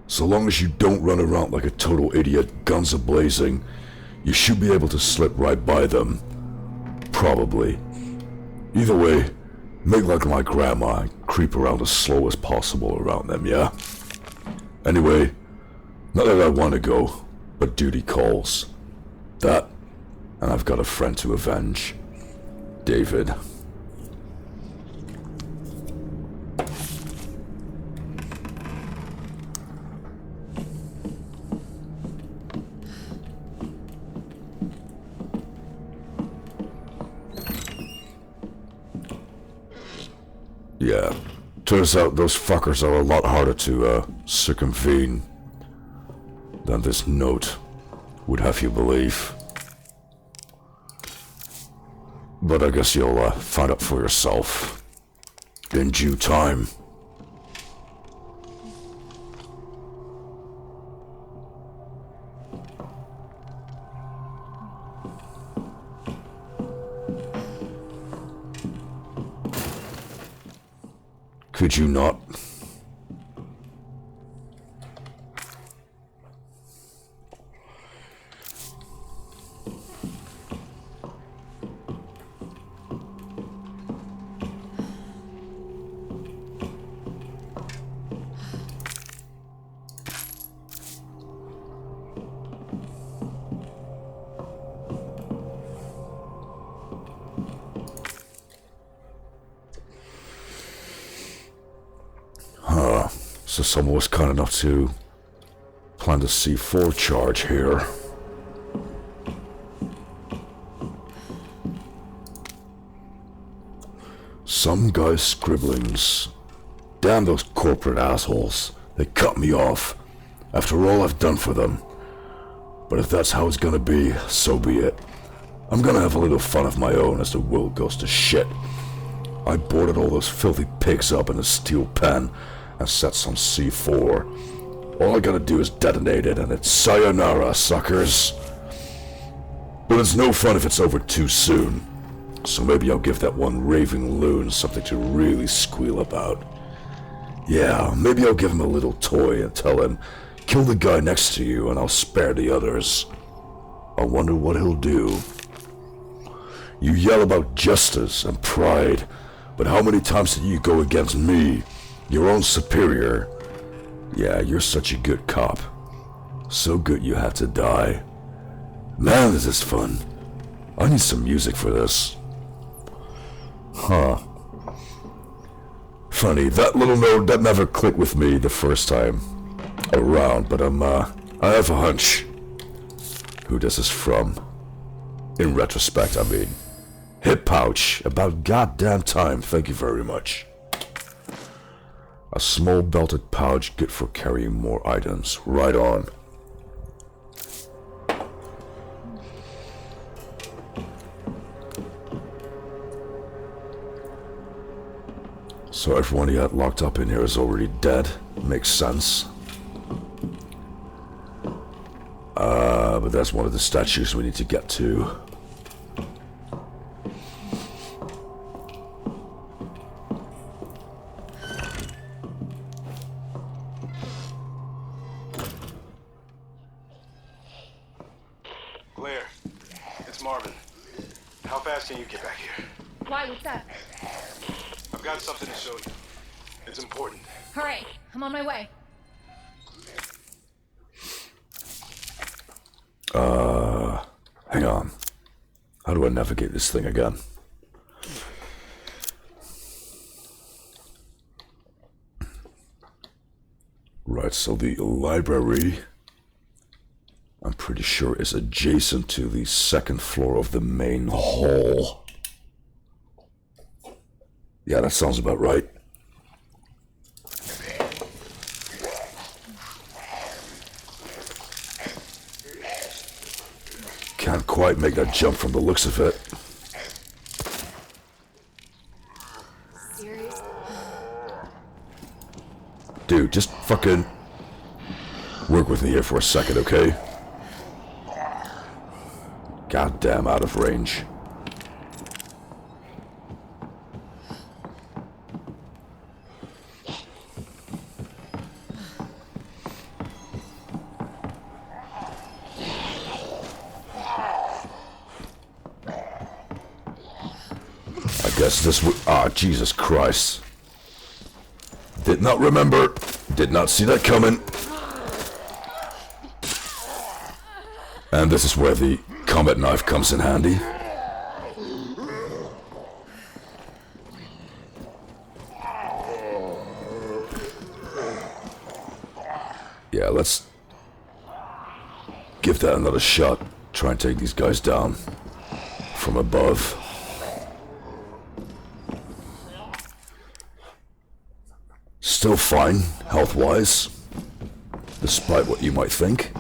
So long as you don't run around like a total idiot, guns a-blazing, you should be able to slip right by them. Probably. Either way, make like my grandma and creep around as slow as possible around them, yeah? Anyway, not that I want to go, but duty calls. That, and I've got a friend to avenge. David. Yeah, turns out those fuckers are a lot harder to circumvene than this note would have you believe. But I guess you'll find out for yourself in due time. Could you not? So someone was kind enough to plant a C4 charge here. Some guy's scribblings. Damn those corporate assholes. They cut me off after all I've done for them. But if that's how it's gonna be, so be it. I'm gonna have a little fun of my own as the world goes to shit. I boarded all those filthy pigs up in a steel pen and set some C4. All I gotta do is detonate it and it's sayonara, suckers. But it's no fun if it's over too soon. So maybe I'll give that one raving loon something to really squeal about. Yeah, maybe I'll give him a little toy and tell him, kill the guy next to you and I'll spare the others. I wonder what he'll do. You yell about justice and pride, but how many times did you go against me, your own superior? Yeah, you're such a good cop. So good you had to die. Man, this is fun. I need some music for this. Huh. Funny, that little note, that never clicked with me the first time around, but I have a hunch who this is from. In retrospect, I mean. Hip pouch, about goddamn time, thank you very much. A small belted pouch, good for carrying more items. Right on. So everyone he had locked up in here is already dead. Makes sense. But that's one of the statues we need to get to. Claire, it's Marvin. How fast can you get back here? Why? What's up? I've got something to show you. It's important. All right, I'm on my way. Hang on. How do I navigate this thing again? Right, so the library, I'm pretty sure, is adjacent to the second floor of the main hall. Yeah, that sounds about right. Can't quite make that jump from the looks of it. Serious? Dude, just fucking work with me here for a second, okay? Goddamn out of range. I guess this would... Ah, Jesus Christ. Did not remember. Did not see that coming. And this is where the combat knife comes in handy. Yeah, let's give that another shot. Try and take these guys down from above. Still fine, health-wise, despite what you might think.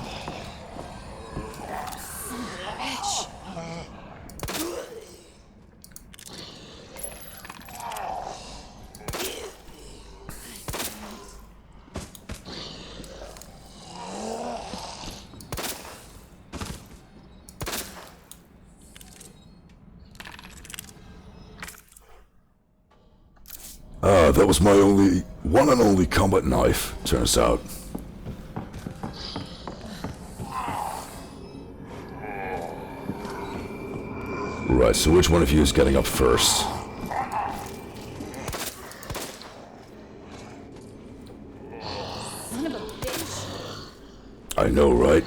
That was my one and only combat knife, turns out. Right, so which one of you is getting up first? Son of a bitch. I know, right?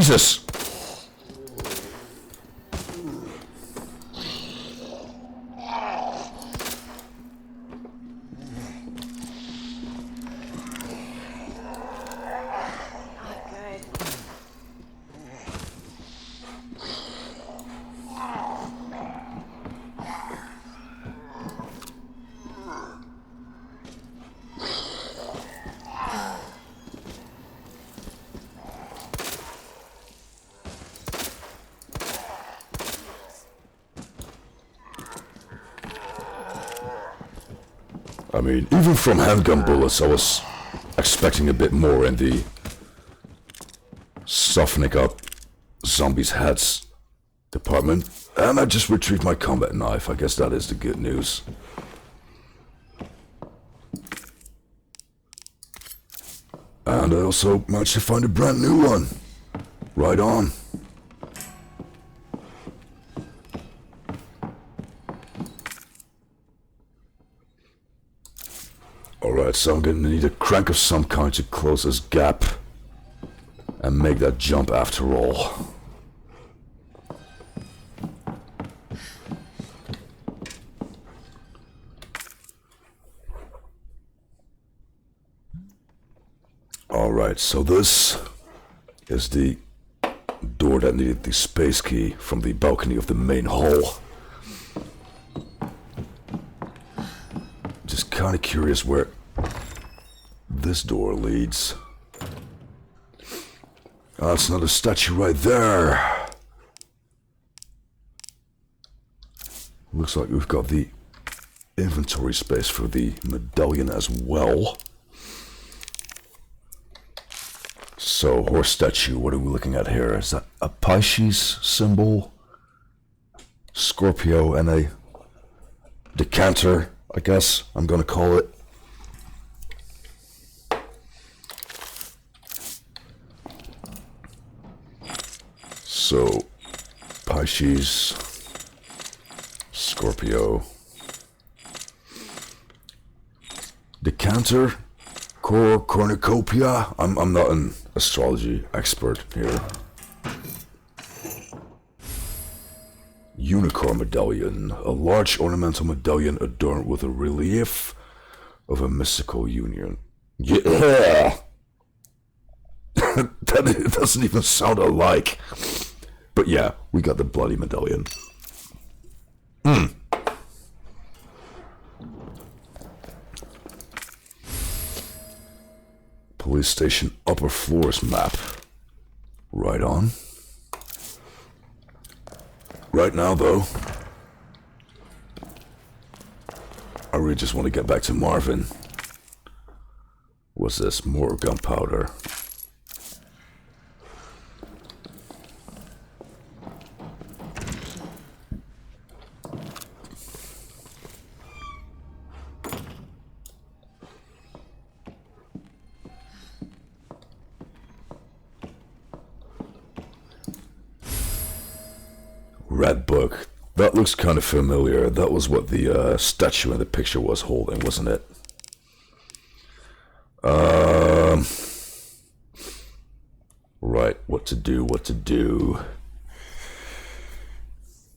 Jesus! I mean, even from handgun bullets, I was expecting a bit more in the softening up zombies' heads department. And I just retrieved my combat knife. I guess that is the good news. And I also managed to find a brand new one. Right on. Alright, so I'm gonna need a crank of some kind to close this gap and make that jump after all. Alright, so this is the door that needed the space key from the balcony of the main hall. Just kind of curious where this door leads. Oh, that's another statue right there. Looks like we've got the inventory space for the medallion as well. So, horse statue, what are we looking at here? Is that a Pisces symbol? Scorpio and a decanter, I guess I'm gonna call it. So, Pisces, Scorpio, decanter, cornucopia. I'm not an astrology expert here. Unicorn medallion, a large ornamental medallion adorned with a relief of a mystical union. Yeah, that doesn't even sound alike. But yeah, we got the bloody medallion. Police station upper floors map. Right on. Right now, though, I really just want to get back to Marvin. What's this? More gunpowder. Red book. That looks kind of familiar. That was what the statue in the picture was holding, wasn't it? Right, what to do.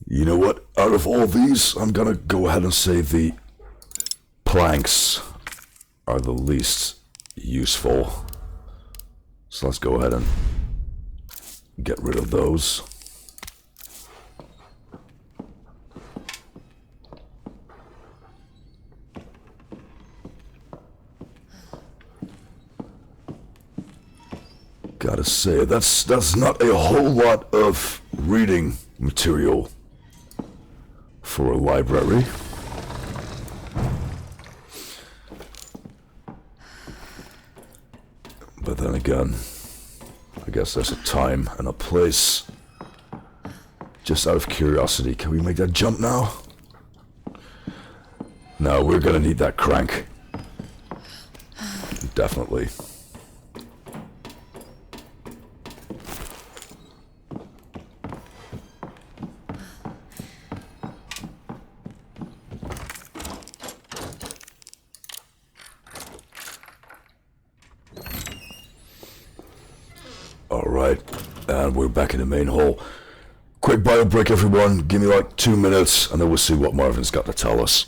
You know what? Out of all these, I'm gonna go ahead and say the planks are the least useful. So let's go ahead and get rid of those. Gotta say, that's not a whole lot of reading material for a library. But then again, I guess there's a time and a place. Just out of curiosity, can we make that jump now? No, we're gonna need that crank. Definitely. and we're back in the main hall. Quick bio break, everyone. Give me like 2 minutes, and then we'll see what Marvin's got to tell us.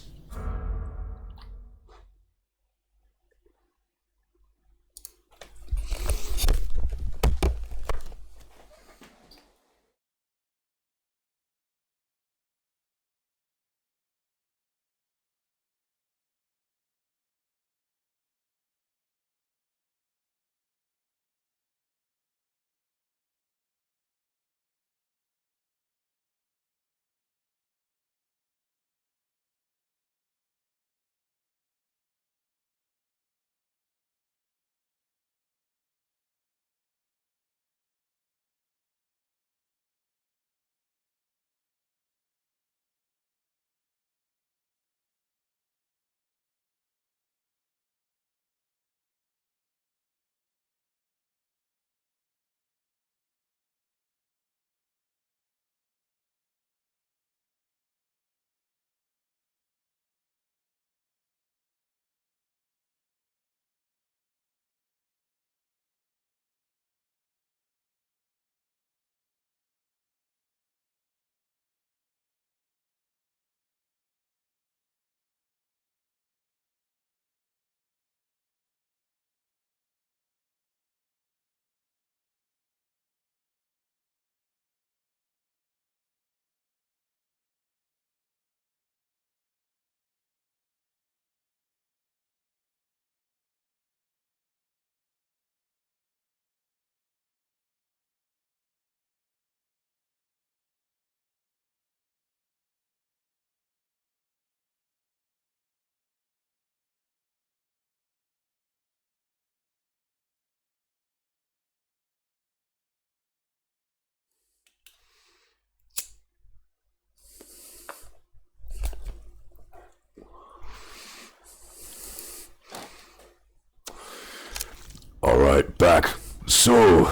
Alright, back. So,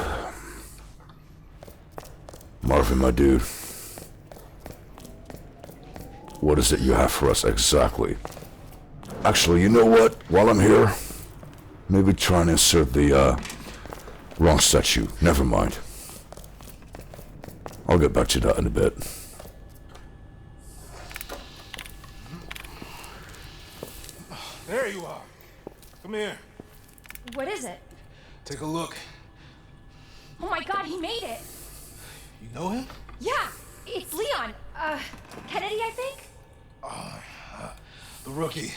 Marvin, my dude, what is it you have for us exactly? Actually, you know what? While I'm here, maybe try and insert the wrong statue. Never mind. I'll get back to that in a bit. There you are. Come here. What is it? Take a look. Oh my god, he made it! You know him? Yeah, it's Leon. Kennedy, I think? The rookie.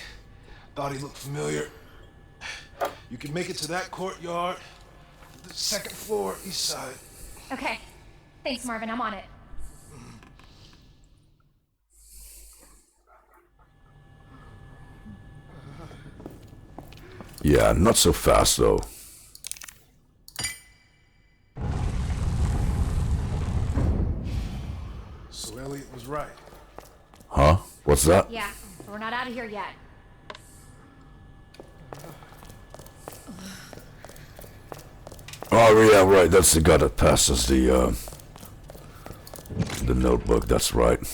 Thought he looked familiar. You can make it to that courtyard. The second floor, east side. Okay. Thanks, Marvin. I'm on it. Yeah, not so fast though. So Elliot was right. Huh? What's that? Yeah, we're not out of here yet. Oh yeah, right. That's the guy that passes the notebook. That's right.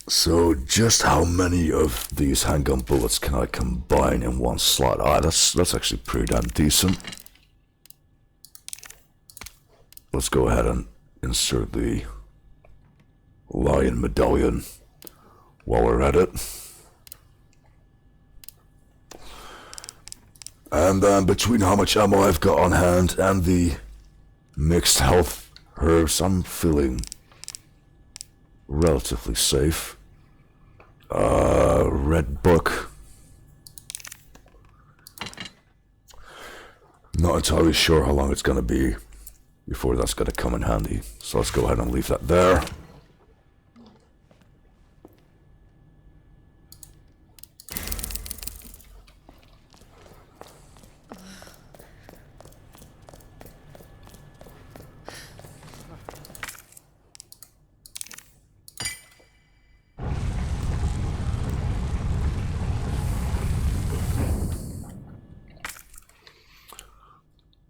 So, just how many of these handgun bullets can I combine in one slot? Ah, that's actually pretty damn decent. Let's go ahead and insert the lion medallion while we're at it. And then between how much ammo I've got on hand and the mixed health herbs, I'm feeling relatively safe. Red book. Not entirely sure how long it's gonna be before that's gonna come in handy. So let's go ahead and leave that there.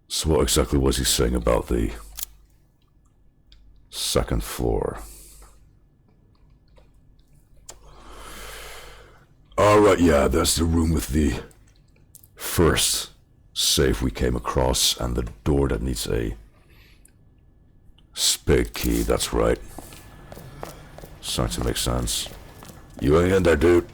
So what exactly was he saying about the second floor? Alright, yeah, that's the room with the first safe we came across and the door that needs a spade key, that's right. Starting to make sense. You ain't in there, dude.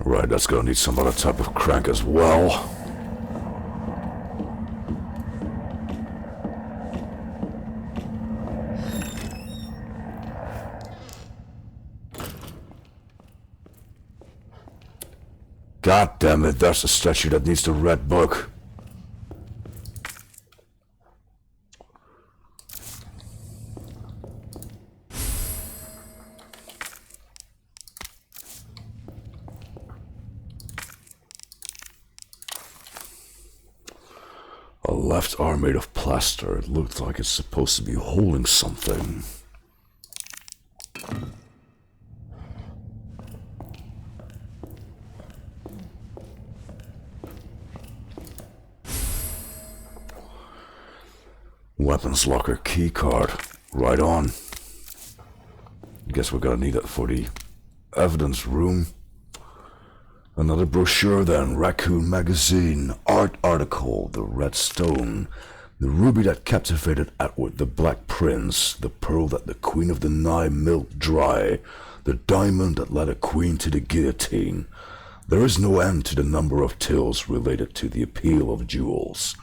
Right, that's gonna need some other type of crank as well. God damn it, that's the statue that needs the red book. A left arm made of plaster. It looked like it's supposed to be holding something. Weapons locker key card. Right on. Guess we're gonna need it for the evidence room. Another brochure then. Raccoon magazine. Art article. The red stone. The ruby that captivated Edward the Black Prince. The pearl that the Queen of the Nile milked dry. The diamond that led a queen to the guillotine. There is no end to the number of tales related to the appeal of jewels.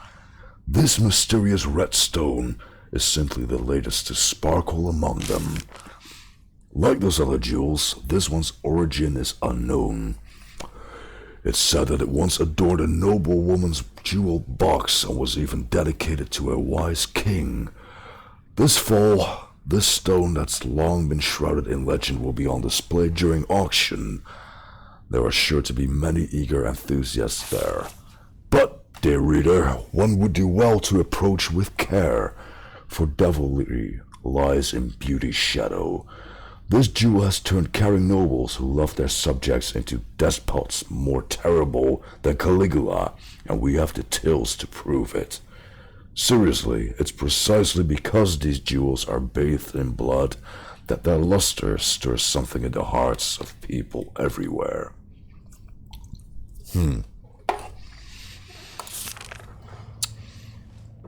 This mysterious red stone is simply the latest to sparkle among them. Like those other jewels, this one's origin is unknown. It's said that it once adored a noble woman's jewel box and was even dedicated to a wise king. This fall, this stone that's long been shrouded in legend will be on display during auction. There are sure to be many eager enthusiasts there. But, dear reader, one would do well to approach with care, for devilry lies in beauty's shadow. This jewel has turned caring nobles who love their subjects into despots more terrible than Caligula, and we have the tales to prove it. Seriously, it's precisely because these jewels are bathed in blood that their luster stirs something in the hearts of people everywhere.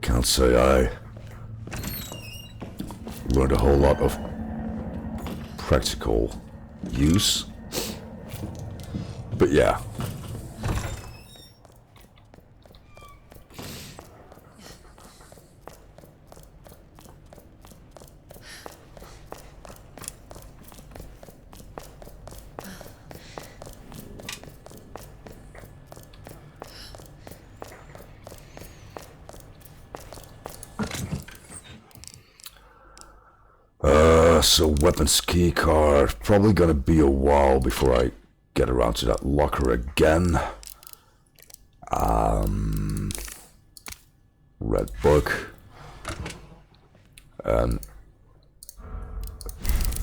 Can't say I learned a whole lot of practical use, but yeah. So weapons key card. Probably gonna be a while before I get around to that locker again. Red book. And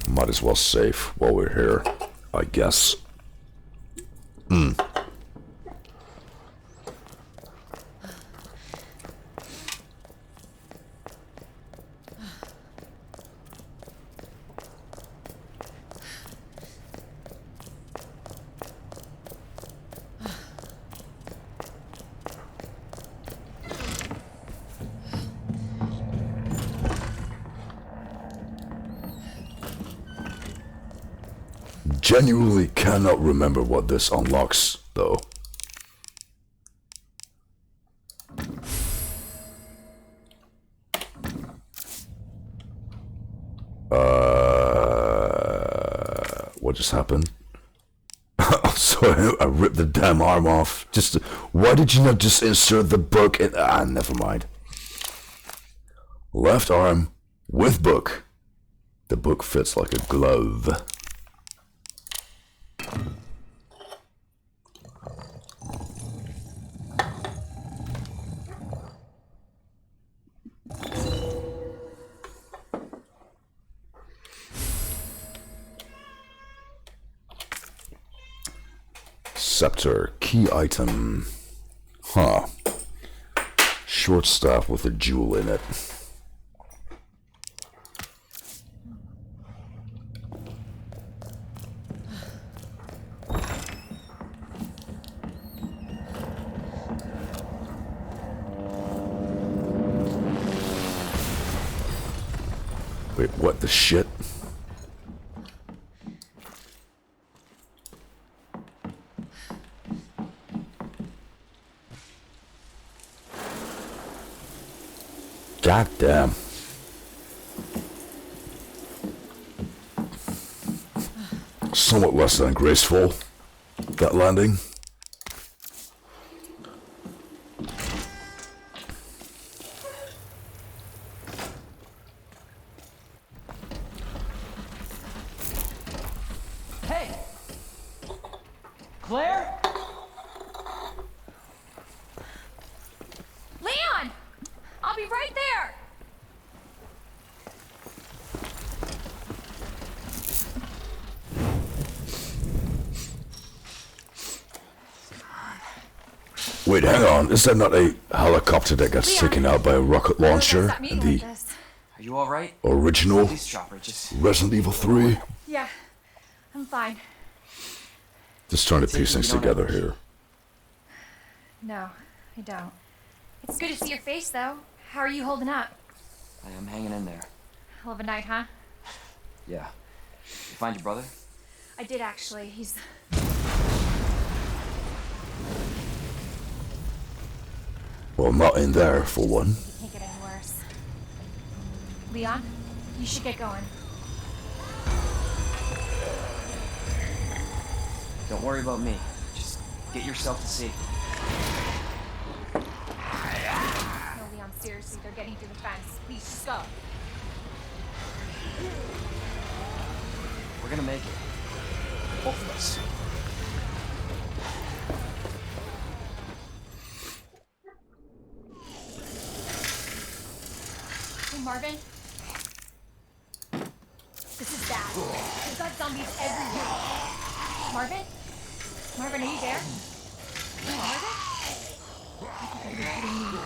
might as well save while we're here, I guess. Genuinely cannot remember what this unlocks, though. what just happened? So I ripped the damn arm off. Why did you not just insert the book in? Never mind. Left arm with book. The book fits like a glove. Scepter, key item. Huh. Short staff with a jewel in it. Wait, what the shit? God damn. Somewhat less than graceful, that landing. Hey! Claire? Leon! I'll be right there! Wait, hang on. Is that not a helicopter that got taken out by a rocket launcher in the Are you alright? original Police chopper, just Resident Evil 3? Yeah, I'm fine. Just trying to piece things together here. No, I don't. It's good to see your face, though. How are you holding up? I am hanging in there. Hell of a night, huh? Yeah. You find your brother? I did, actually. He's... Well, not in there, for one. Can't get any worse. Leon, you should get going. Don't worry about me. Just get yourself to safety. No, Leon, seriously, they're getting through the fence. Please, just go. We're gonna make it. Both of us. Hey, Marvin. This is bad. We've got zombies everywhere. Marvin? Marvin, are you there? Marvin? Are you kidding me?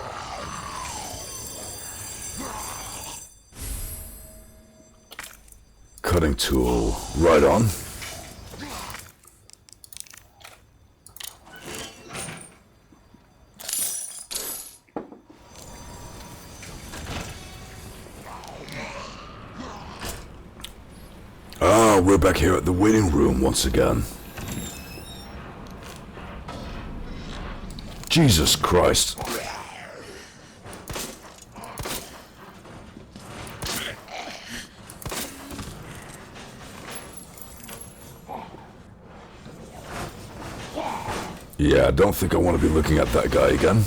Cutting tool, right on. Ah, we're back here at the waiting room once again. Jesus Christ. Yeah, I don't think I want to be looking at that guy again.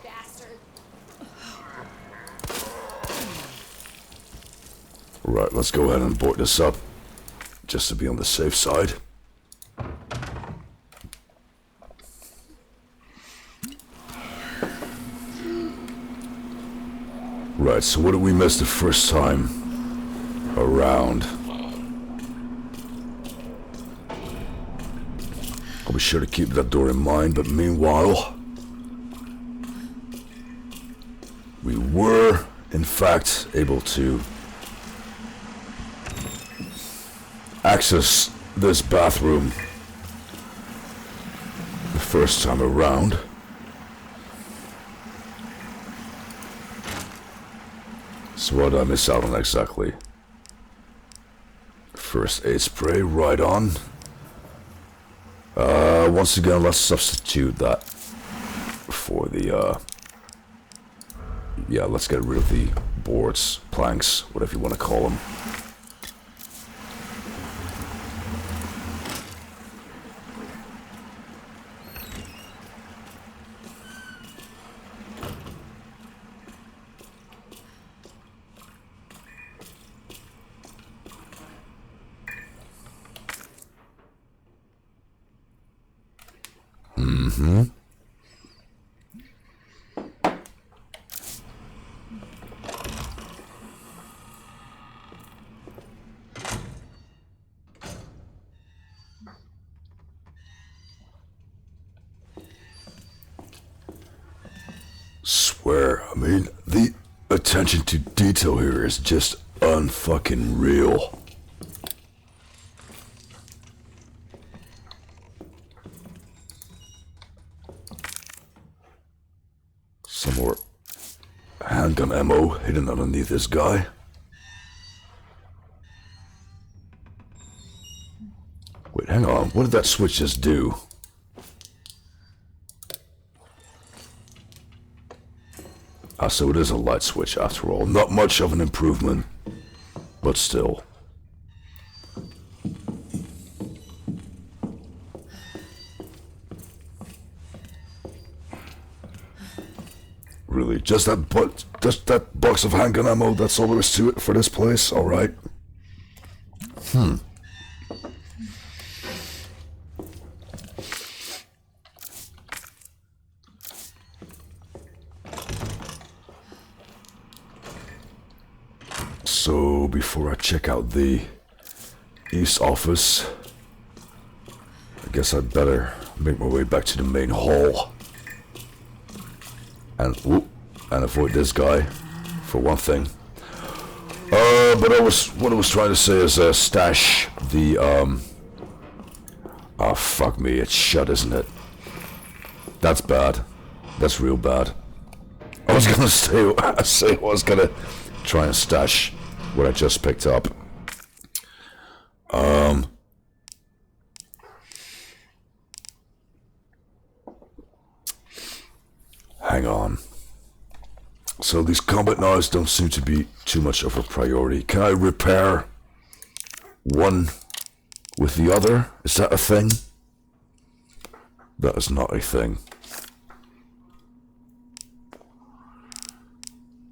Bastard. Right, let's go ahead and board this up, just to be on the safe side. Right, so what did we miss the first time around? I'll be sure to keep that door in mind, but meanwhile, we were, in fact, able to access this bathroom the first time around. So what did I miss out on exactly? First aid spray, right on. Once again, let's substitute that for the, yeah, let's get rid of the boards, planks, whatever you want to call them. Swear, I mean, the attention to detail here is just unfucking real. Some more handgun ammo hidden underneath this guy. Wait, hang on, what did that switch just do? Ah, so it is a light switch after all. Not much of an improvement, but still. Really, just that box of handgun ammo, that's all there is to it for this place? Alright. So, before I check out the East office, I guess I'd better make my way back to the main hall. And avoid this guy, for one thing. But what I was trying to say is stash the oh fuck me, it's shut, isn't it? That's bad. That's real bad. I was gonna say I was gonna try and stash what I just picked up. Hang on. So these combat knives don't seem to be too much of a priority. Can I repair one with the other? Is that a thing? That is not a thing.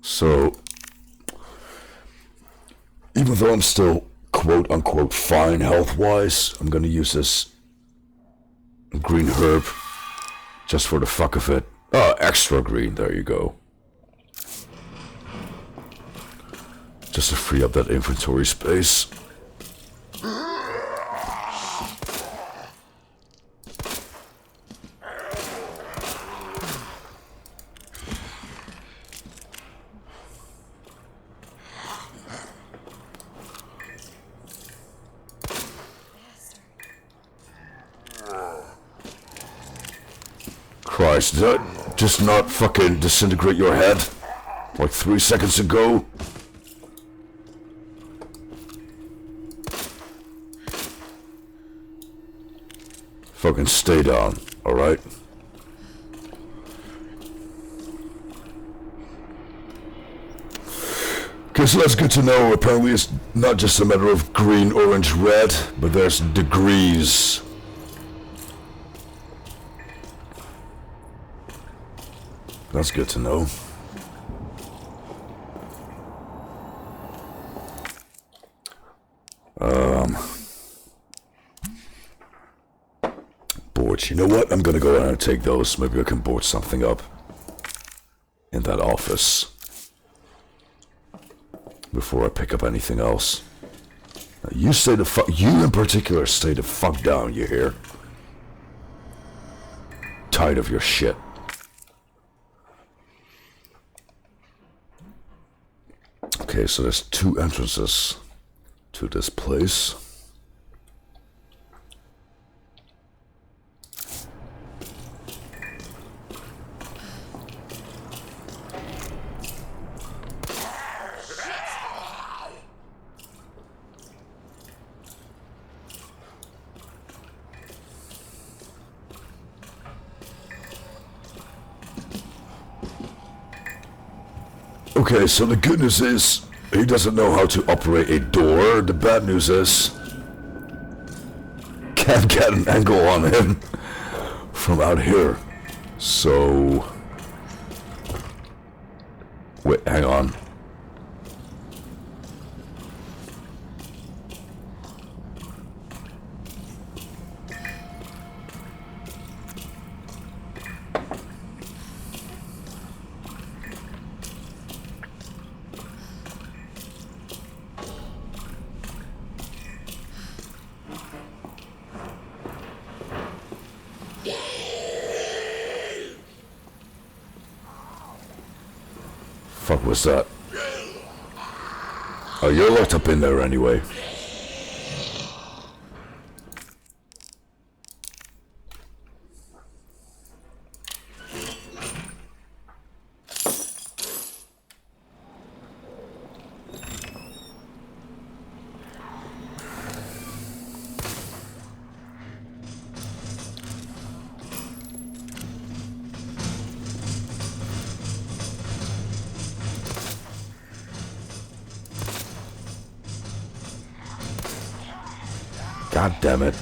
So, even though I'm still quote-unquote fine health-wise, I'm gonna use this green herb just for the fuck of it. Oh, extra green, there you go. Just to free up that inventory space. Christ, did that just not fucking disintegrate your head? Like 3 seconds ago? Fucking stay down, alright? Okay, so that's good to know. Apparently it's not just a matter of green, orange, red, but there's degrees. That's good to know. Boards. You know what? I'm gonna go ahead and take those. Maybe I can board something up in that office before I pick up anything else. Now, you stay the fuck. You in particular, stay the fuck down. You hear? Tired of your shit. Okay, so there's 2 entrances to this place. Okay, so the good news is he doesn't know how to operate a door. The bad news is can't get an angle on him from out here. So wait, hang on. Fuck was that? Oh, you're locked up in there anyway. God damn it.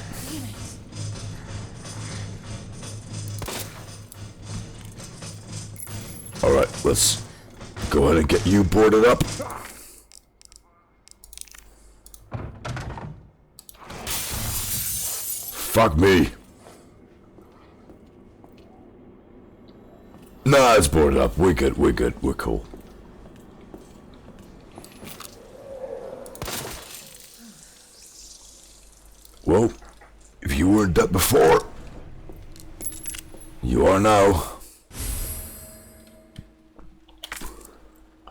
Alright, let's go ahead and get you boarded up. Fuck me. Nah, it's boarded up. We're good, we're cool. Well, if you weren't that before, you are now.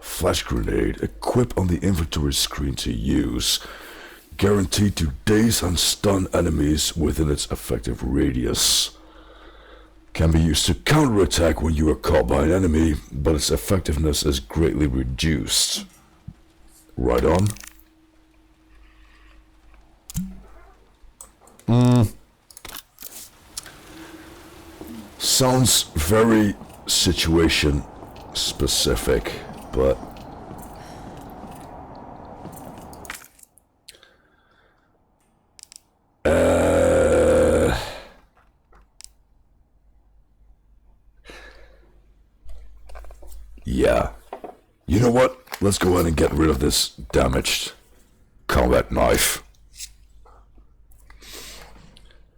Flash grenade, equip on the inventory screen to use. Guaranteed to daze and stun enemies within its effective radius. Can be used to counterattack when you are caught by an enemy, but its effectiveness is greatly reduced. Right on. Sounds very situation specific, but yeah. You know what? Let's go ahead and get rid of this damaged combat knife.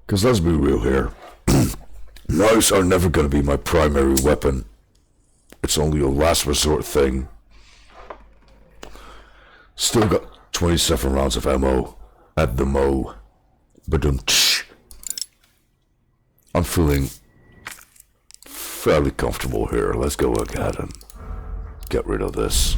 Because let's be real here. Knives are never going to be my primary weapon. It's only a last resort thing. Still got 27 rounds of ammo at the mo. But I'm feeling fairly comfortable here. Let's go ahead and get rid of this.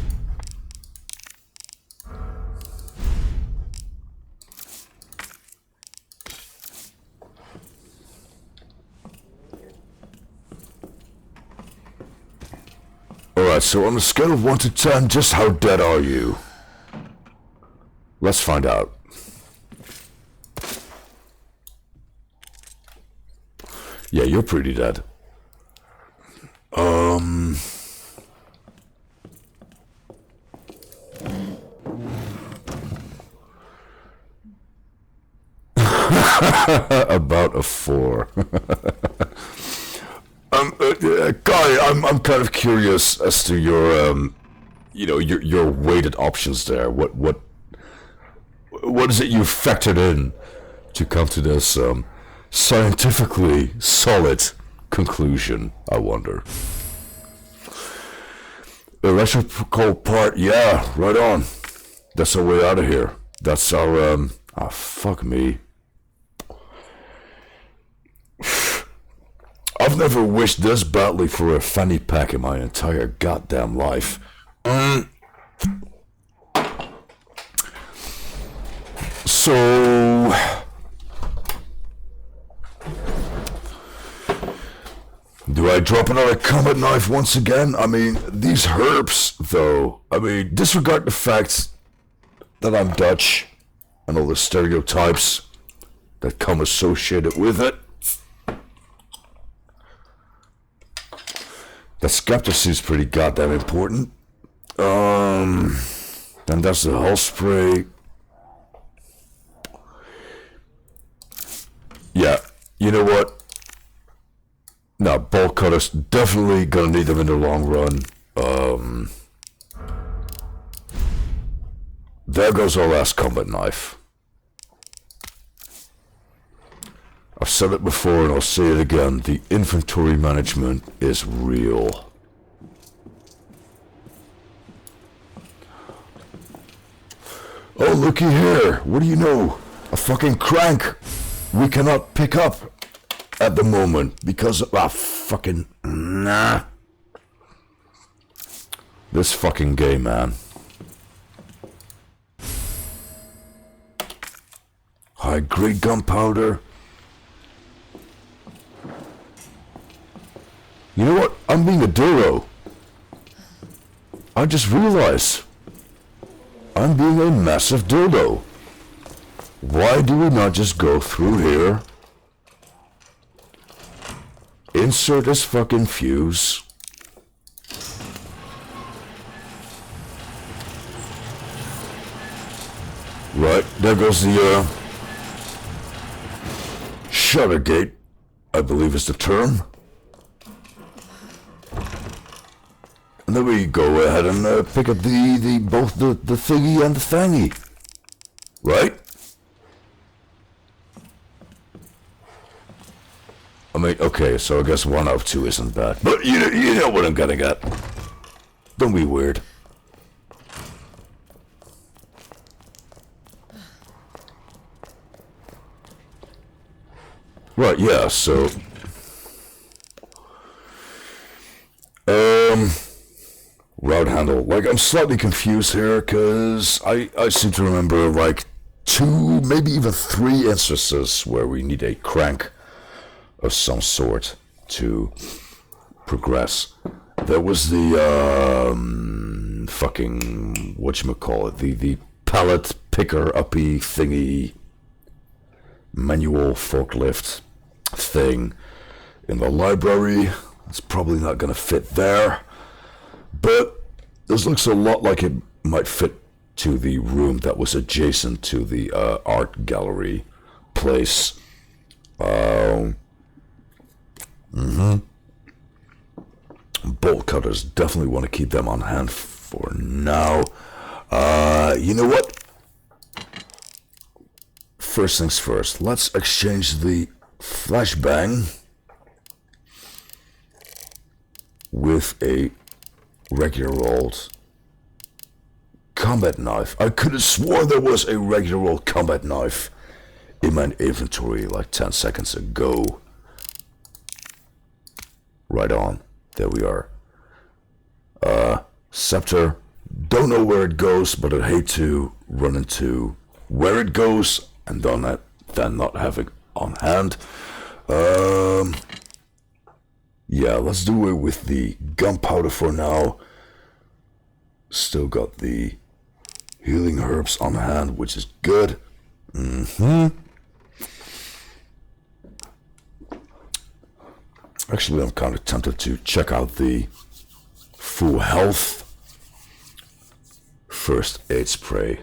Alright, so on a scale of 1 to 10, just how dead are you? Let's find out. Yeah, you're pretty dead. About a 4. Guy, I'm kind of curious as to your, your weighted options there. What is it you factored in to come to this scientifically solid conclusion? I wonder. The electrical part, yeah, right on. That's our way out of here. That's our fuck me. I've never wished this badly for a fanny pack in my entire goddamn life. So do I drop another combat knife once again? I mean, these herbs, though, disregard the fact that I'm Dutch and all the stereotypes that come associated with it. That skepticism is pretty goddamn important. Then that's the hull spray. Yeah, you know what? No, bolt cutters, definitely gonna need them in the long run. There goes our last combat knife. I've said it before and I'll say it again, the inventory management is real. Oh, looky here, what do you know? A fucking crank we cannot pick up at the moment because of fucking nah. This fucking game, man. High grade gunpowder. You know what? I'm being a duro. I just realized I'm being a massive dildo. Why do we not just go through here? Insert this fucking fuse. Right, there goes the shutter gate, I believe is the term. And then we go ahead and pick up both the thingy and the thingy. Right? I mean, okay, so I guess 1 out of 2 isn't bad. But you know what I'm getting at. Don't be weird. Right, yeah, so... route handle. Like, I'm slightly confused here, because I seem to remember, like, 2, maybe even 3 instances where we need a crank of some sort to progress. There was the, fucking, whatchamacallit, the pallet picker-uppy thingy, manual forklift thing in the library. It's probably not gonna fit there. But this looks a lot like it might fit to the room that was adjacent to the art gallery place. Bolt cutters, definitely want to keep them on hand for now. You know what? First things first, let's exchange the flashbang with a regular old combat knife. I could have sworn there was a regular old combat knife in my inventory like 10 seconds ago. Right on. There we are. Scepter. Don't know where it goes, but I'd hate to run into where it goes and then not have it on hand. Yeah, let's do it with the gunpowder for now. Still got the healing herbs on hand, which is good. Actually, I'm kind of tempted to check out the full health first aid spray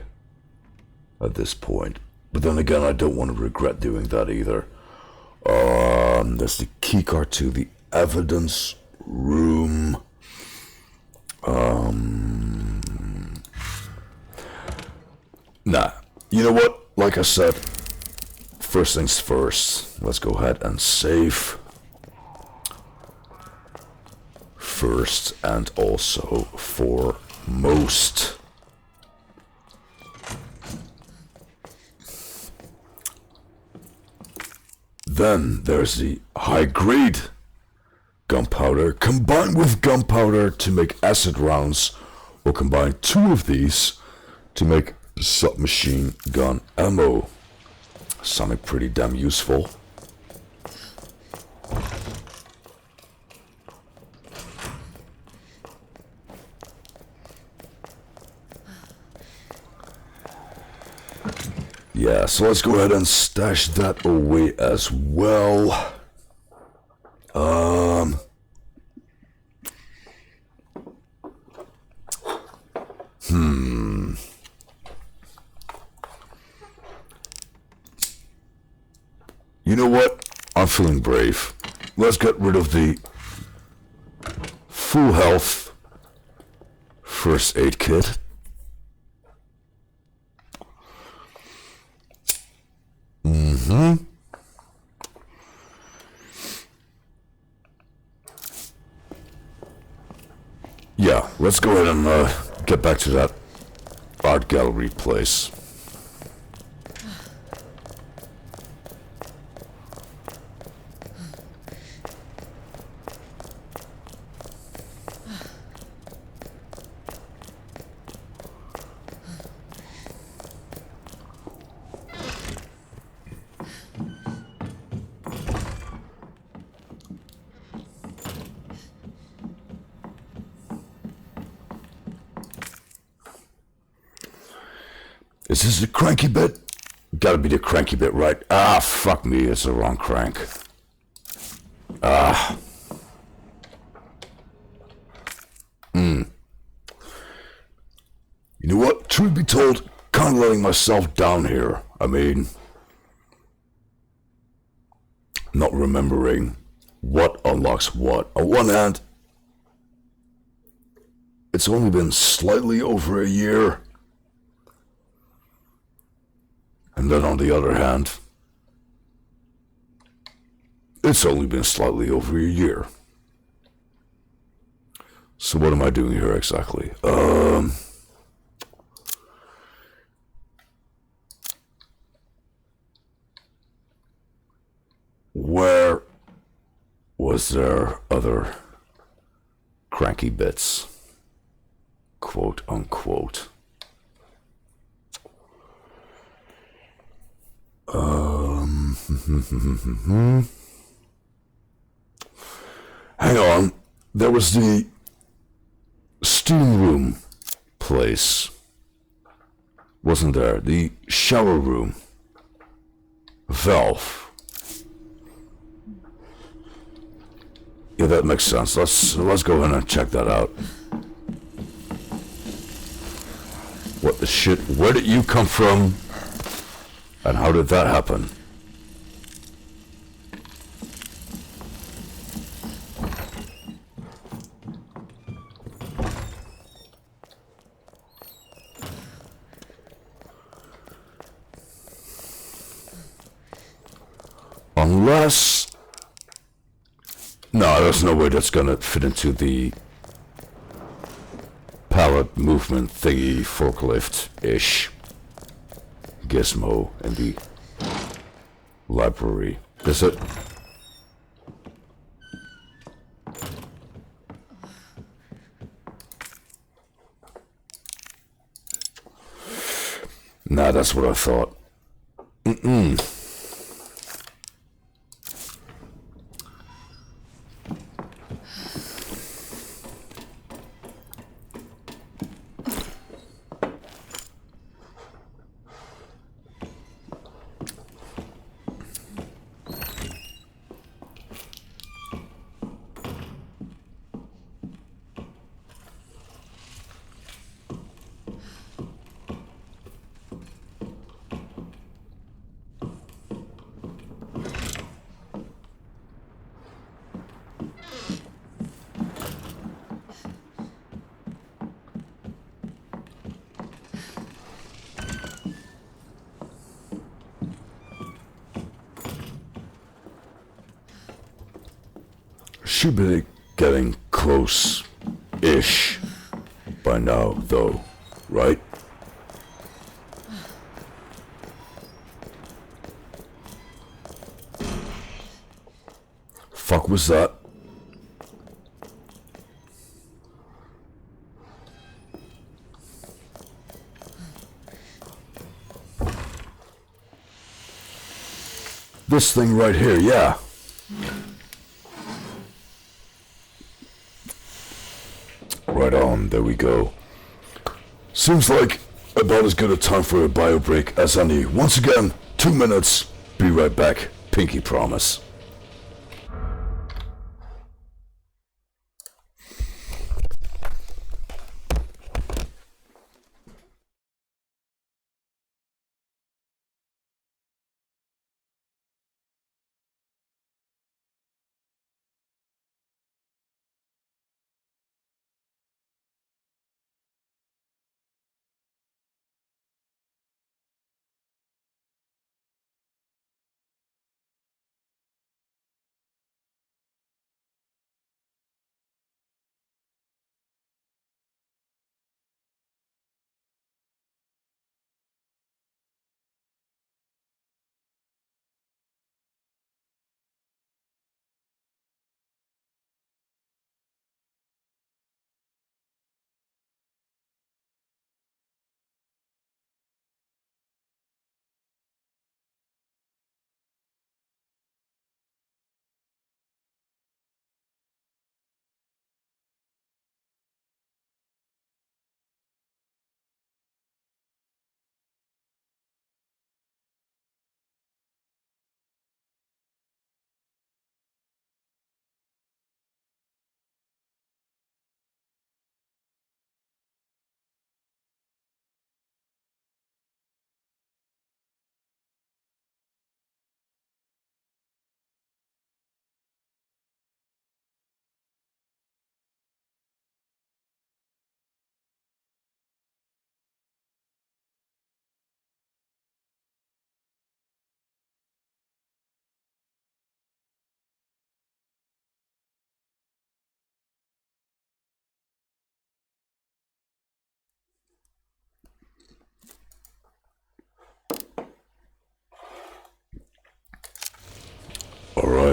at this point. But then again, I don't want to regret doing that either. There's the keycard to the evidence room. Nah, you know what? Like I said, first things first. Let's go ahead and save. First and also foremost. Then there's the high grade gunpowder. Combine with gunpowder to make acid rounds, or combine 2 of these to make submachine gun ammo. Sounding pretty damn useful. Yeah, so let's go ahead and stash that away as well. You know what? I'm feeling brave. Let's get rid of the full health first aid kit. Yeah, let's go ahead and get back to that art gallery place. Is this the cranky bit? Gotta be the cranky bit, right? Ah, fuck me, it's the wrong crank. Ah. You know what? Truth be told, kinda letting myself down here. I mean, not remembering what unlocks what. On one hand, it's only been slightly over a year. And then on the other hand, it's only been slightly over a year. So what am I doing here exactly? Where was there other cranky bits? Quote unquote. Hang on. There was the steam room place. Wasn't there? The shower room. Valve. Yeah, that makes sense. Let's go ahead and check that out. What the shit? Where did you come from? And how did that happen? Unless... No, there's no way that's gonna fit into the pallet movement thingy forklift-ish gizmo in the library. Is it? Nah, that's what I thought. Should be getting close-ish by now, though, right? Fuck was that? This thing right here, yeah. Right on, there we go. Seems like about as good a time for a bio break as any. Once again, 2 minutes. Be right back. Pinky promise.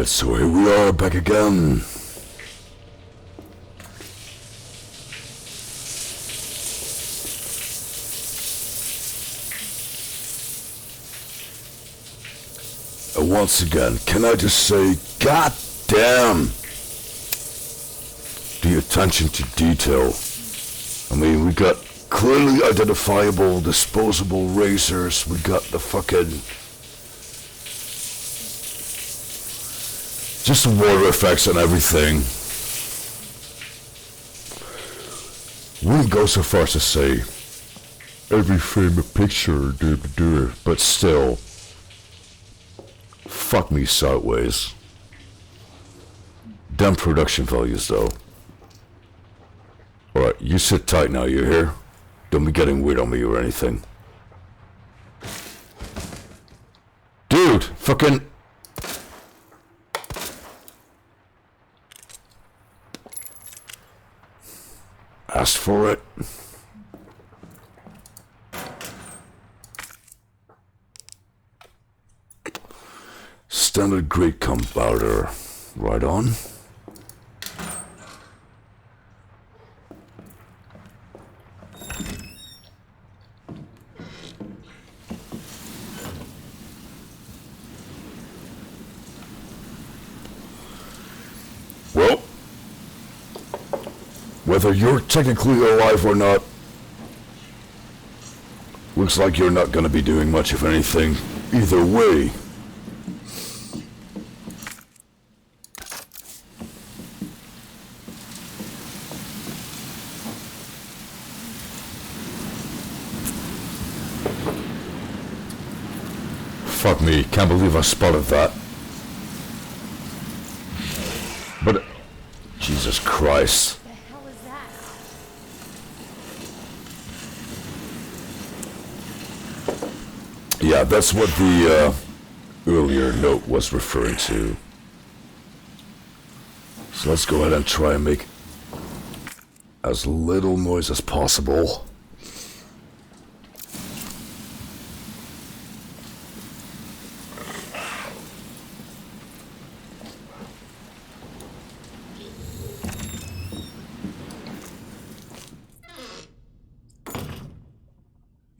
Alright, so here we are back again. And once again, can I just say, god damn the attention to detail. I mean, we got clearly identifiable disposable razors, we got the fucking... just the water effects and everything. Wouldn't go so far as to say every frame of picture, but still, fuck me sideways. Damn production values though. Alright, you sit tight now, you hear? Don't be getting weird on me or anything. Dude, fucking... asked for it. Standard grade compounder. Right on. Well, whether you're technically alive or not, looks like you're not gonna be doing much of anything either way. Fuck me, can't believe I spotted that. But, Jesus Christ. What the hell is that? Yeah, that's what the earlier note was referring to. So let's go ahead and try and make as little noise as possible.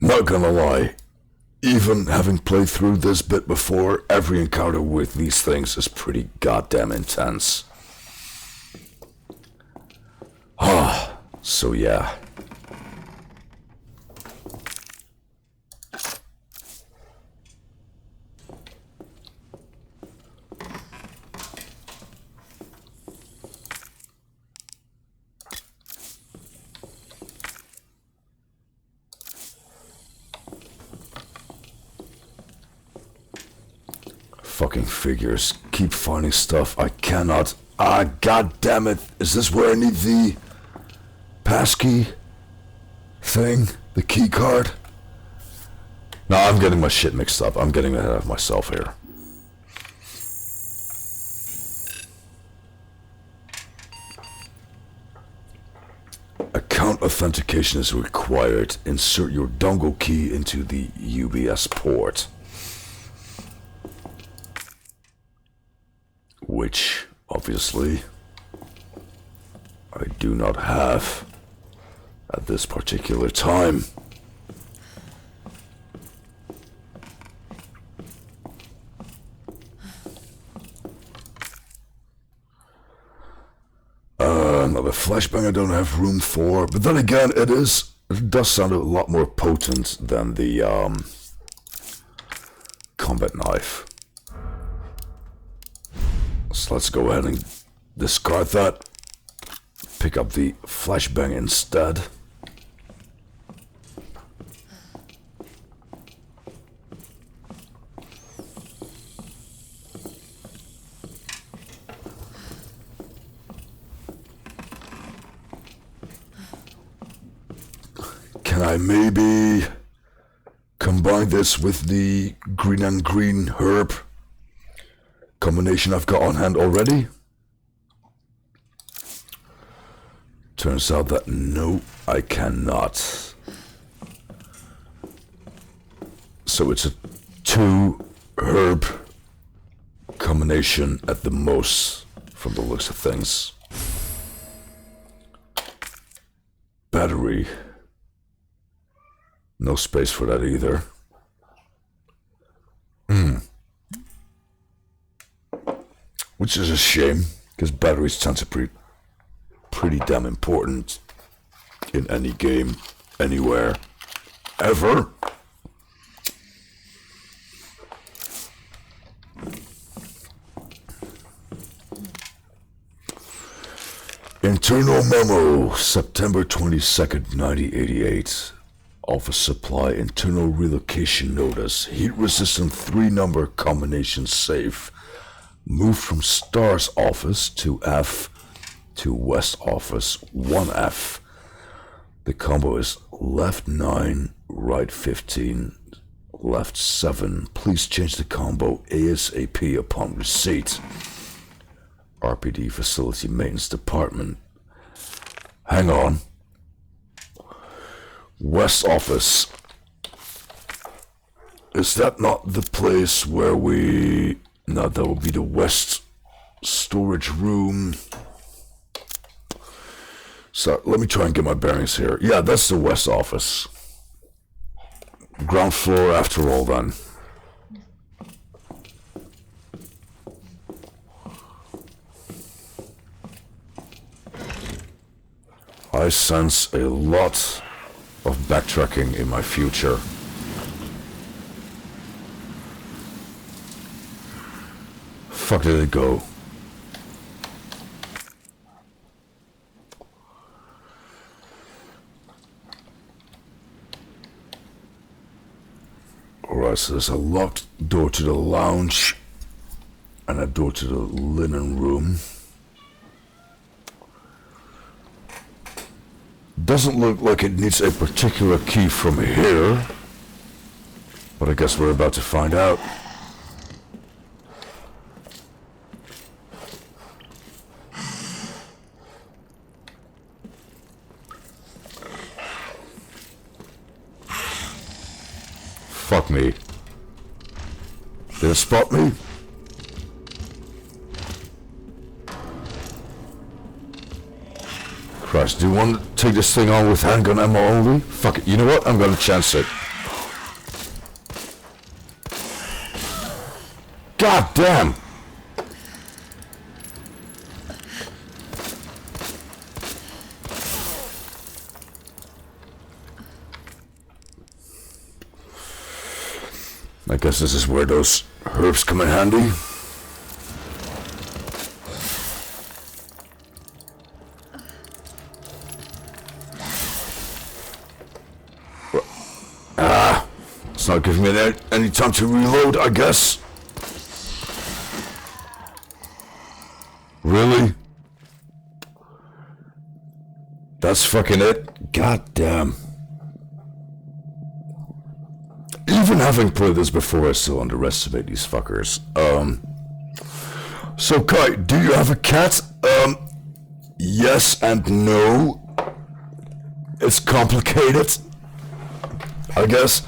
Not gonna lie, even having played through this bit before, every encounter with these things is pretty goddamn intense. Ah, so yeah. Fucking figures. Keep finding stuff. I cannot. Ah, god damn it. Is this where I need the passkey thing? The key card? No, I'm getting my shit mixed up. I'm getting ahead of myself here. Account authentication is required. Insert your dongle key into the UBS port. Which, obviously, I do not have at this particular time. Another flashbang I don't have room for, but then again, it does sound a lot more potent than the combat knife. So let's go ahead and discard that. Pick up the flashbang instead. Can I maybe combine this with the green and green herb combination I've got on hand already? Turns out that no, I cannot. So it's a 2 herb combination at the most, from the looks of things. Battery. No space for that either. Which is a shame, because batteries tend to be pretty damn important in any game, anywhere, ever. Internal memo, September 22nd, 1988. Office supply internal relocation notice. Heat-resistant 3-number combination safe. Moved from Star's office to F to West office 1F. The combo is left 9, right 15, left 7. Please change the combo ASAP upon receipt. RPD Facility Maintenance Department. Hang on. West office. Is that not the place where we... No, that would be the West storage room. So, let me try and get my bearings here. Yeah, that's the West office. Ground floor after all then. I sense a lot of backtracking in my future. Fuck did it go? Alright, so there's a locked door to the lounge and a door to the linen room. Doesn't look like it needs a particular key from here, but I guess we're about to find out. Fuck me. Did it spot me? Christ, do you want to take this thing on with handgun ammo only? Fuck it, you know what? I'm gonna chance it. God damn! I guess this is where those herbs come in handy. It's not giving me any time to reload, I guess. Really? That's fucking it? God damn. Even having played this before, I still underestimate these fuckers. So Kai, do you have a cat? Yes and no. It's complicated, I guess.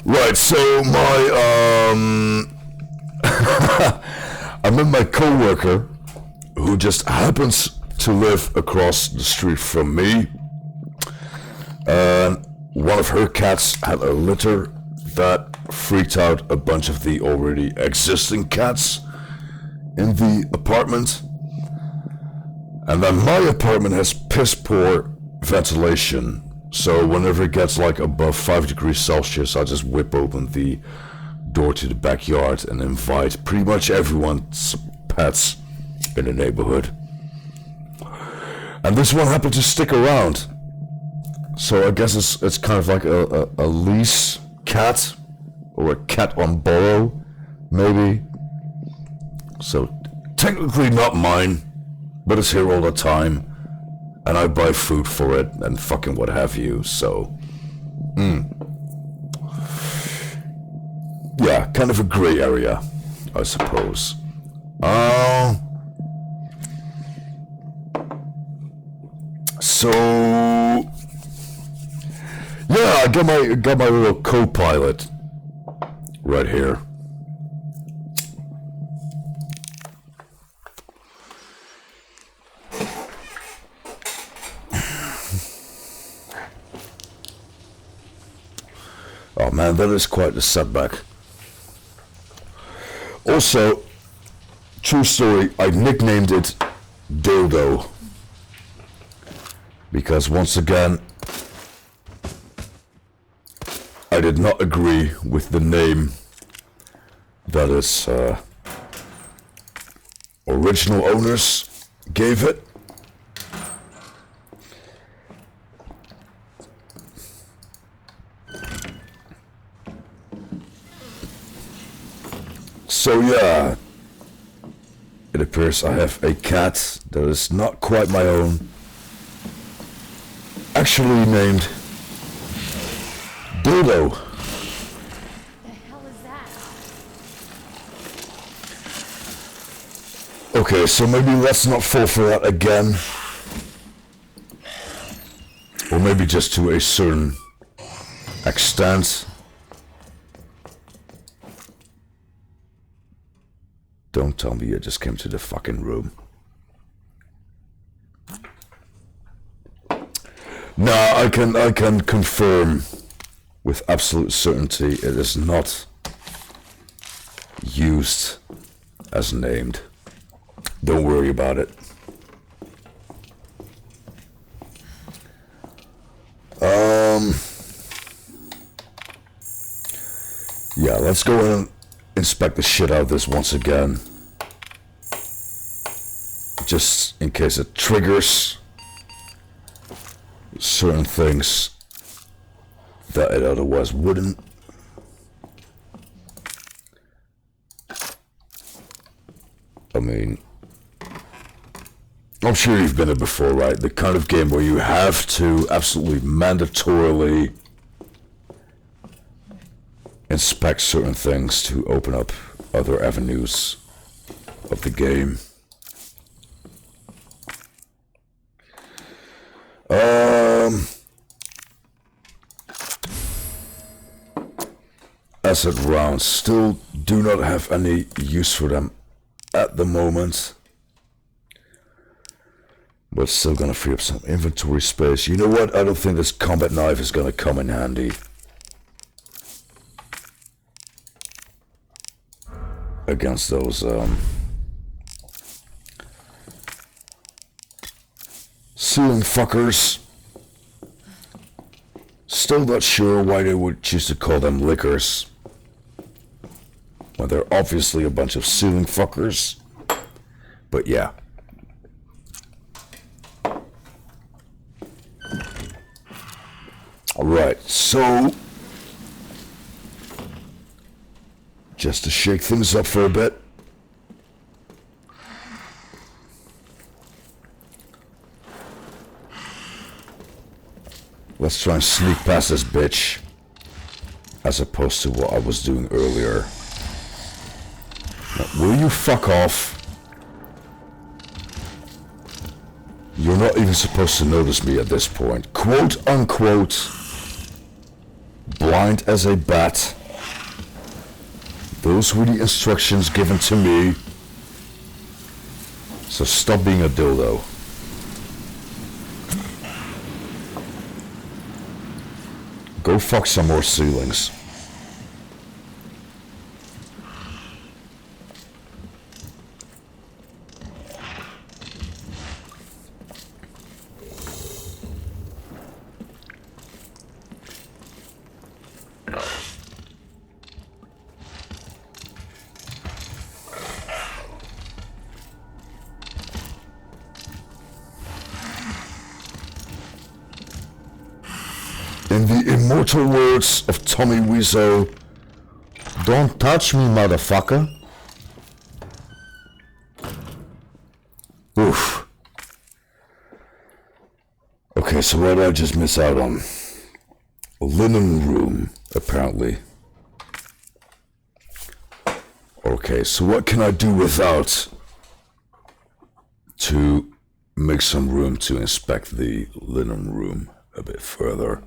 Right, so my, I met my co-worker, who just happens to live across the street from me. And one of her cats had a litter that freaked out a bunch of the already existing cats in the apartment. And then my apartment has piss poor ventilation. So whenever it gets like above 5 degrees Celsius, I just whip open the door to the backyard and invite pretty much everyone's pets in the neighborhood. And this one happened to stick around. So I guess it's kind of like a lease cat, or a cat on borrow, maybe. So technically not mine, but it's here all the time. And I buy food for it and fucking what have you, so... Yeah, kind of a gray area, I suppose. So... Yeah, I got my little co-pilot right here. Oh man, that is quite a setback. Also, true story, I nicknamed it Dildo. Because once again, I did not agree with the name that its original owners gave it. So yeah, it appears I have a cat that is not quite my own, actually named Dildo. The hell is that? Okay, so maybe let's not fall for that again. Or maybe just to a certain extent. Don't tell me you just came to the fucking room. No, I can confirm with absolute certainty it is not used as named. Don't worry about it. Yeah, let's go and inspect the shit out of this once again. Just in case it triggers certain things that it otherwise wouldn't. I mean, I'm sure you've been there before, right? The kind of game where you have to absolutely mandatorily inspect certain things to open up other avenues of the game. Acid rounds still do not have any use for them at the moment. But still gonna free up some inventory space. You know what? I don't think this combat knife is gonna come in handy against those ceiling fuckers. Still not sure why they would choose to call them lickers when they're obviously a bunch of ceiling fuckers. But yeah. Alright, so just to shake things up for a bit. Let's try and sneak past this bitch, as opposed to what I was doing earlier. Now, will you fuck off? You're not even supposed to notice me at this point. Quote unquote, blind as a bat. Those were the instructions given to me. So stop being a dildo. Go fuck some more ceilings. In the immortal words of Tommy Wiseau, don't touch me, motherfucker. Oof. Okay, so what did I just miss out on? A linen room, apparently. Okay, so what can I do without to make some room to inspect the linen room a bit further?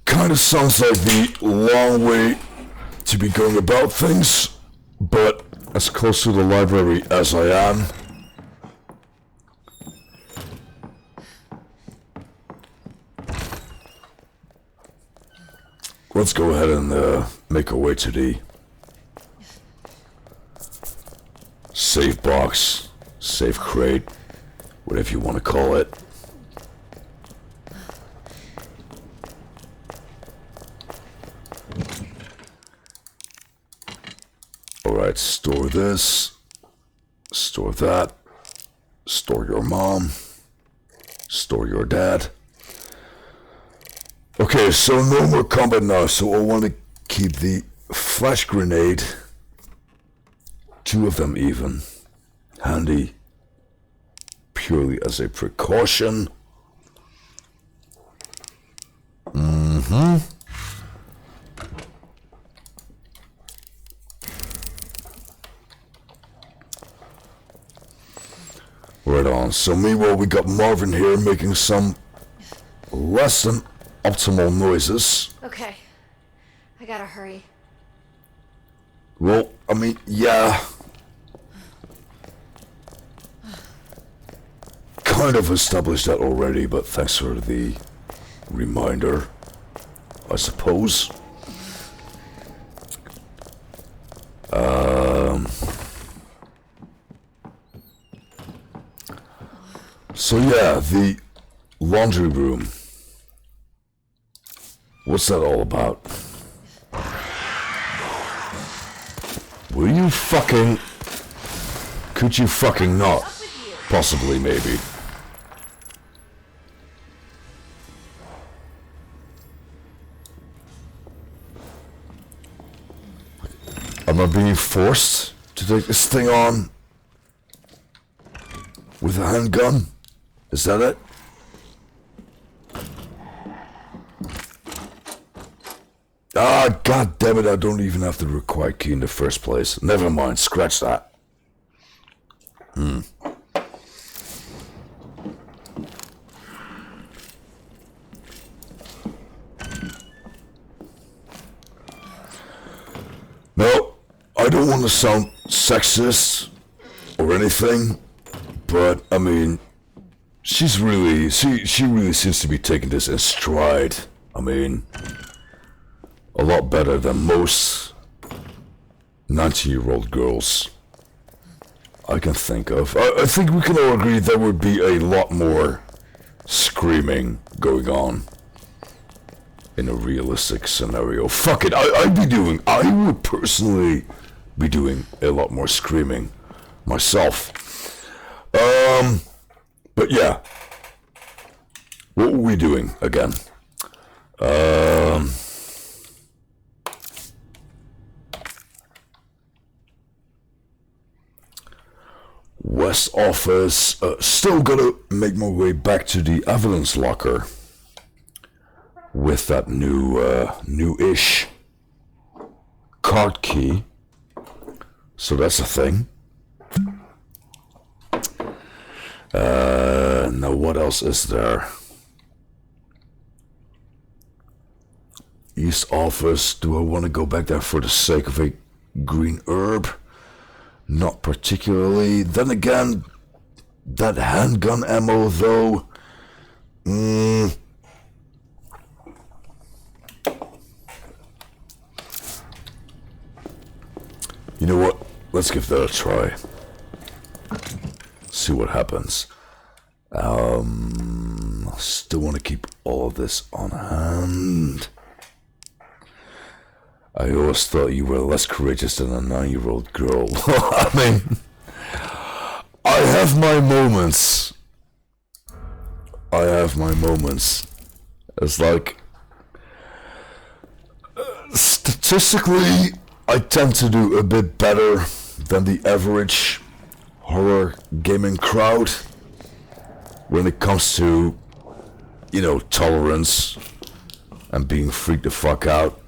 Kind of sounds like the long way to be going about things, but as close to the library as I am. Let's go ahead and make our way to the safe box, safe crate, whatever you want to call it. Alright, store this, store that, store your mom, store your dad. Okay, so no more combat now, so I want to keep the flash grenade, 2 of them even, handy, purely as a precaution. Right on. So meanwhile, we got Marvin here making some less than optimal noises. Okay. I gotta hurry. Well, I mean, yeah. Kind of established that already, but thanks for the reminder, I suppose. So yeah, the laundry room. What's that all about? Will you fucking... Could you fucking not? Possibly, maybe. Am I being forced to take this thing on with a handgun? Is that it? Ah, god damn it, I don't even have the required key in the first place. Never mind, scratch that. No, I don't want to sound sexist or anything, but I mean, she really seems to be taking this in stride. I mean, a lot better than most 19-year-old girls I can think of. I think we can all agree there would be a lot more screaming going on in a realistic scenario. Fuck it, I would personally be doing a lot more screaming myself. But yeah, what were we doing again? West office. Still gotta make my way back to the evidence locker with that new-ish card key. So that's a thing. Now what else is there? East office. Do I want to go back there for the sake of a green herb? Not particularly. Then again, that handgun ammo though. You know what? Let's give that a try. See what happens. Still want to keep all of this on hand. I always thought you were less courageous than a 9-year-old girl. I mean, I have my moments. It's like, statistically, I tend to do a bit better than the average horror gaming crowd when it comes to, you know, tolerance and being freaked the fuck out.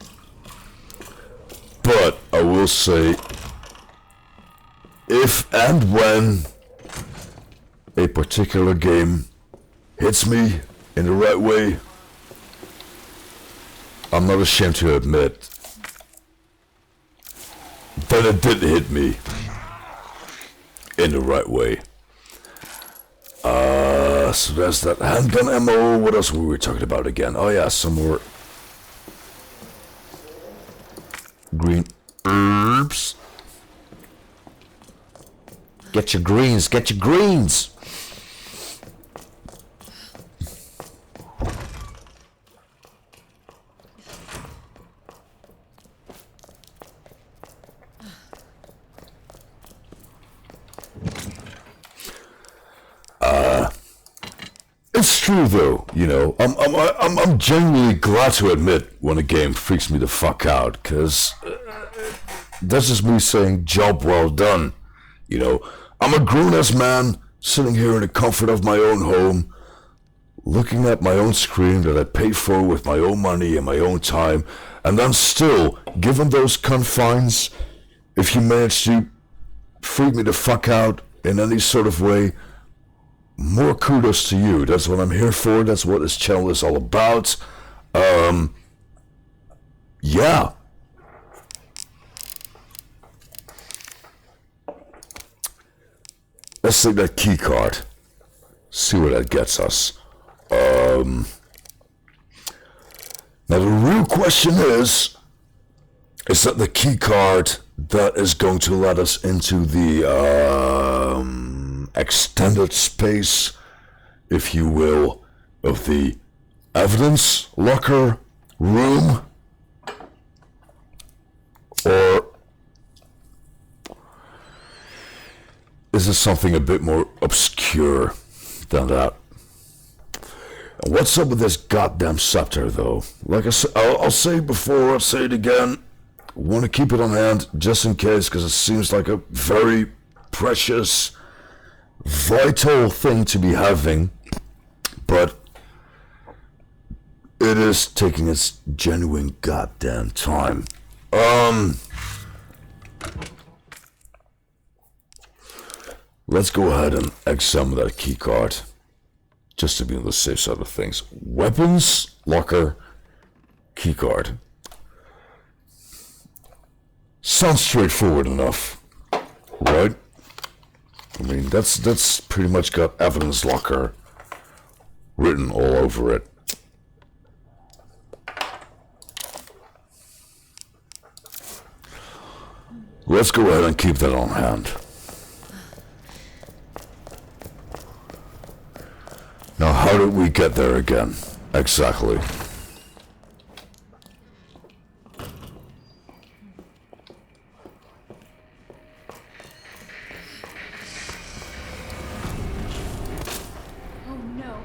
But I will say, if and when a particular game hits me in the right way, I'm not ashamed to admit and it did hit me in the right way. So there's that handgun ammo. What else were we talking about again? Oh yeah, some more green herbs. Get your greens, get your greens. It's true though, you know. I'm genuinely glad to admit when a game freaks me the fuck out, cause that's just me saying job well done. You know, I'm a grown-ass man sitting here in the comfort of my own home, looking at my own screen that I paid for with my own money and my own time, and then still, given those confines, if you manage to freak me the fuck out in any sort of way, more kudos to you. That's what I'm here for. That's what this channel is all about. Yeah. Let's take that key card. See where that gets us. Now the real question is that the key card that is going to let us into the extended space, if you will, of the evidence locker room, or is it something a bit more obscure than that? And what's up with this goddamn scepter, though? Like I said, I'll say it before, I'll say it again. Want to keep it on hand just in case, because it seems like a very precious, vital thing to be having, but it is taking its genuine goddamn time. Let's go ahead and examine that key card, just to be on the safe side of things. Weapons locker key card. Sounds straightforward enough, right? I mean, that's pretty much got evidence locker written all over it. Let's go ahead and keep that on hand. Now, how did we get there again? Exactly. Oh no.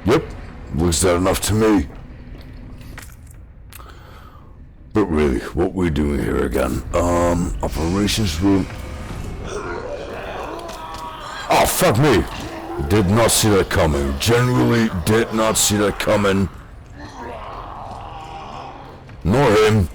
Yep, looks that enough to me. But really, what we're doing here again? Operations room. Oh, fuck me! Did not see that coming. Genuinely did not see that coming. Nor him.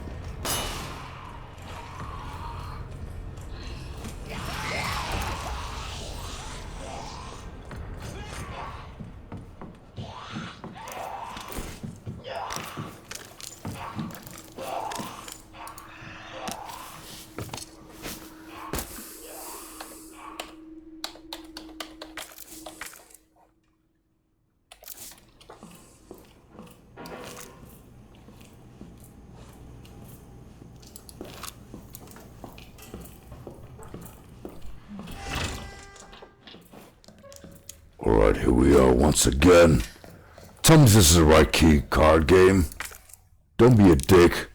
Alright, here we are once again. Tell me this is the right key card game. Don't be a dick.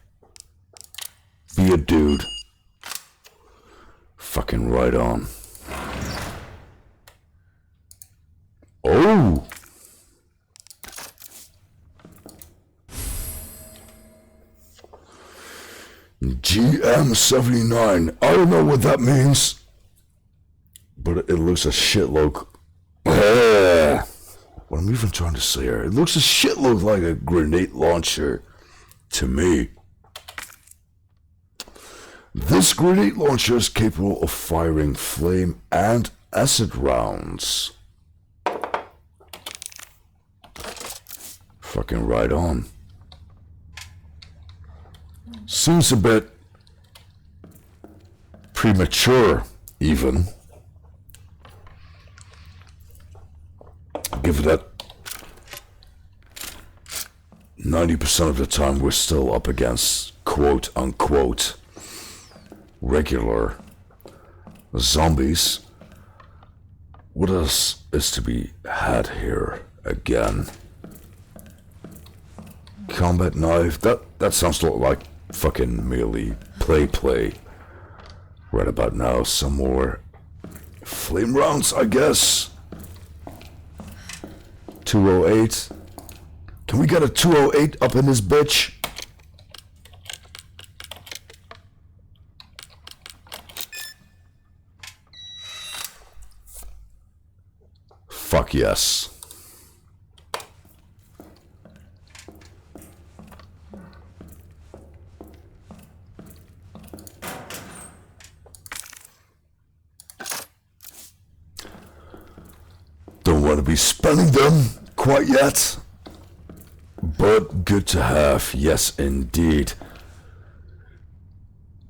Be a dude. Fucking right on. Oh! GM79. I don't know what that means, but it looks a shitload. what I'm even trying to say here, it looks a shitload like a grenade launcher to me. This grenade launcher is capable of firing flame and acid rounds. Fucking right on. Seems a bit premature, even. Given that 90% of the time we're still up against quote unquote regular zombies. What else is to be had here again? Combat knife, that sounds like fucking merely play. Right about now, some more flame rounds, I guess. 208. Can we get a 208 up in this bitch? Fuck yes. Don't want to be spending them quite yet, but good to have, yes indeed.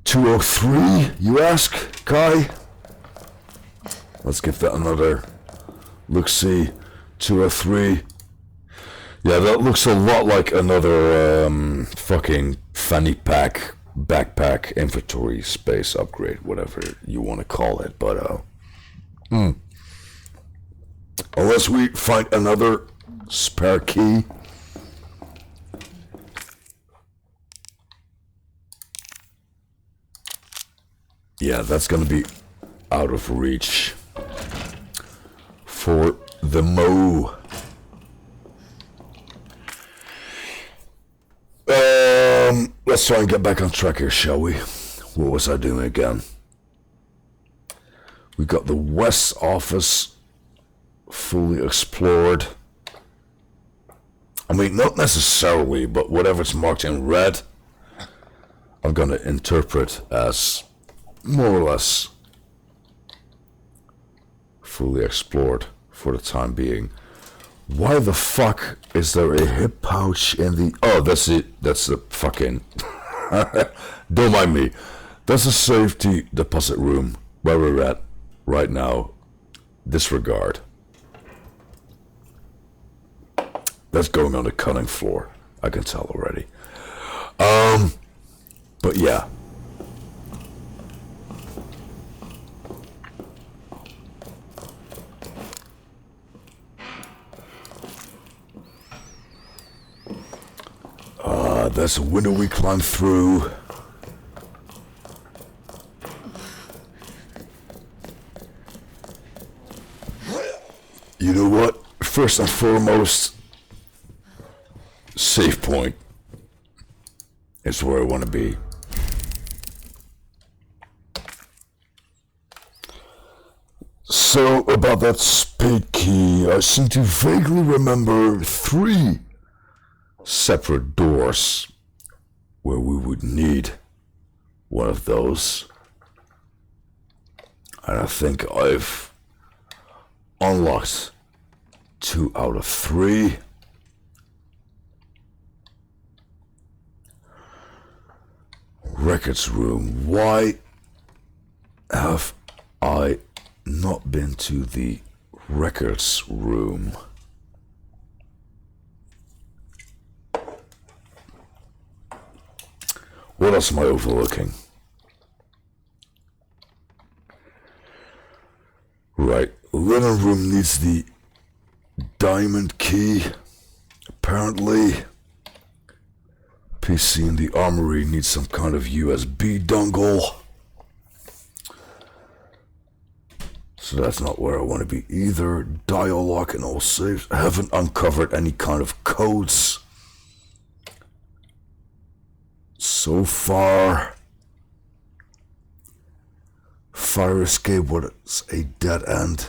203, you ask, Kai? Let's give that another look-see. 203. Yeah, that looks a lot like another fucking fanny pack, backpack, inventory space upgrade, whatever you want to call it, but unless we find another spare key. Yeah, that's gonna be out of reach for the Mo. Let's try and get back on track here, shall we? What was I doing again? We got the West office fully explored. I mean, not necessarily, but whatever's marked in red, I'm gonna interpret as more or less fully explored for the time being. Why the fuck is there a hip pouch in the... Oh, that's it. That's the fucking... Don't mind me. That's the safety deposit room where we're at right now. Disregard. That's going on the cutting floor. I can tell already. But yeah. There's a window we climb through. You know what? First and foremost, save point is where I want to be. So, about that spade key, I seem to vaguely remember 3 separate doors where we would need one of those. And I think I've unlocked 2 out of 3. Records room. Why have I not been to the records room? What else am I overlooking? Right, living room needs the diamond key, apparently. PC in the armory needs some kind of USB dongle. So that's not where I want to be either. Dial lock and all saves. I haven't uncovered any kind of codes so far. Fire escape was a dead end.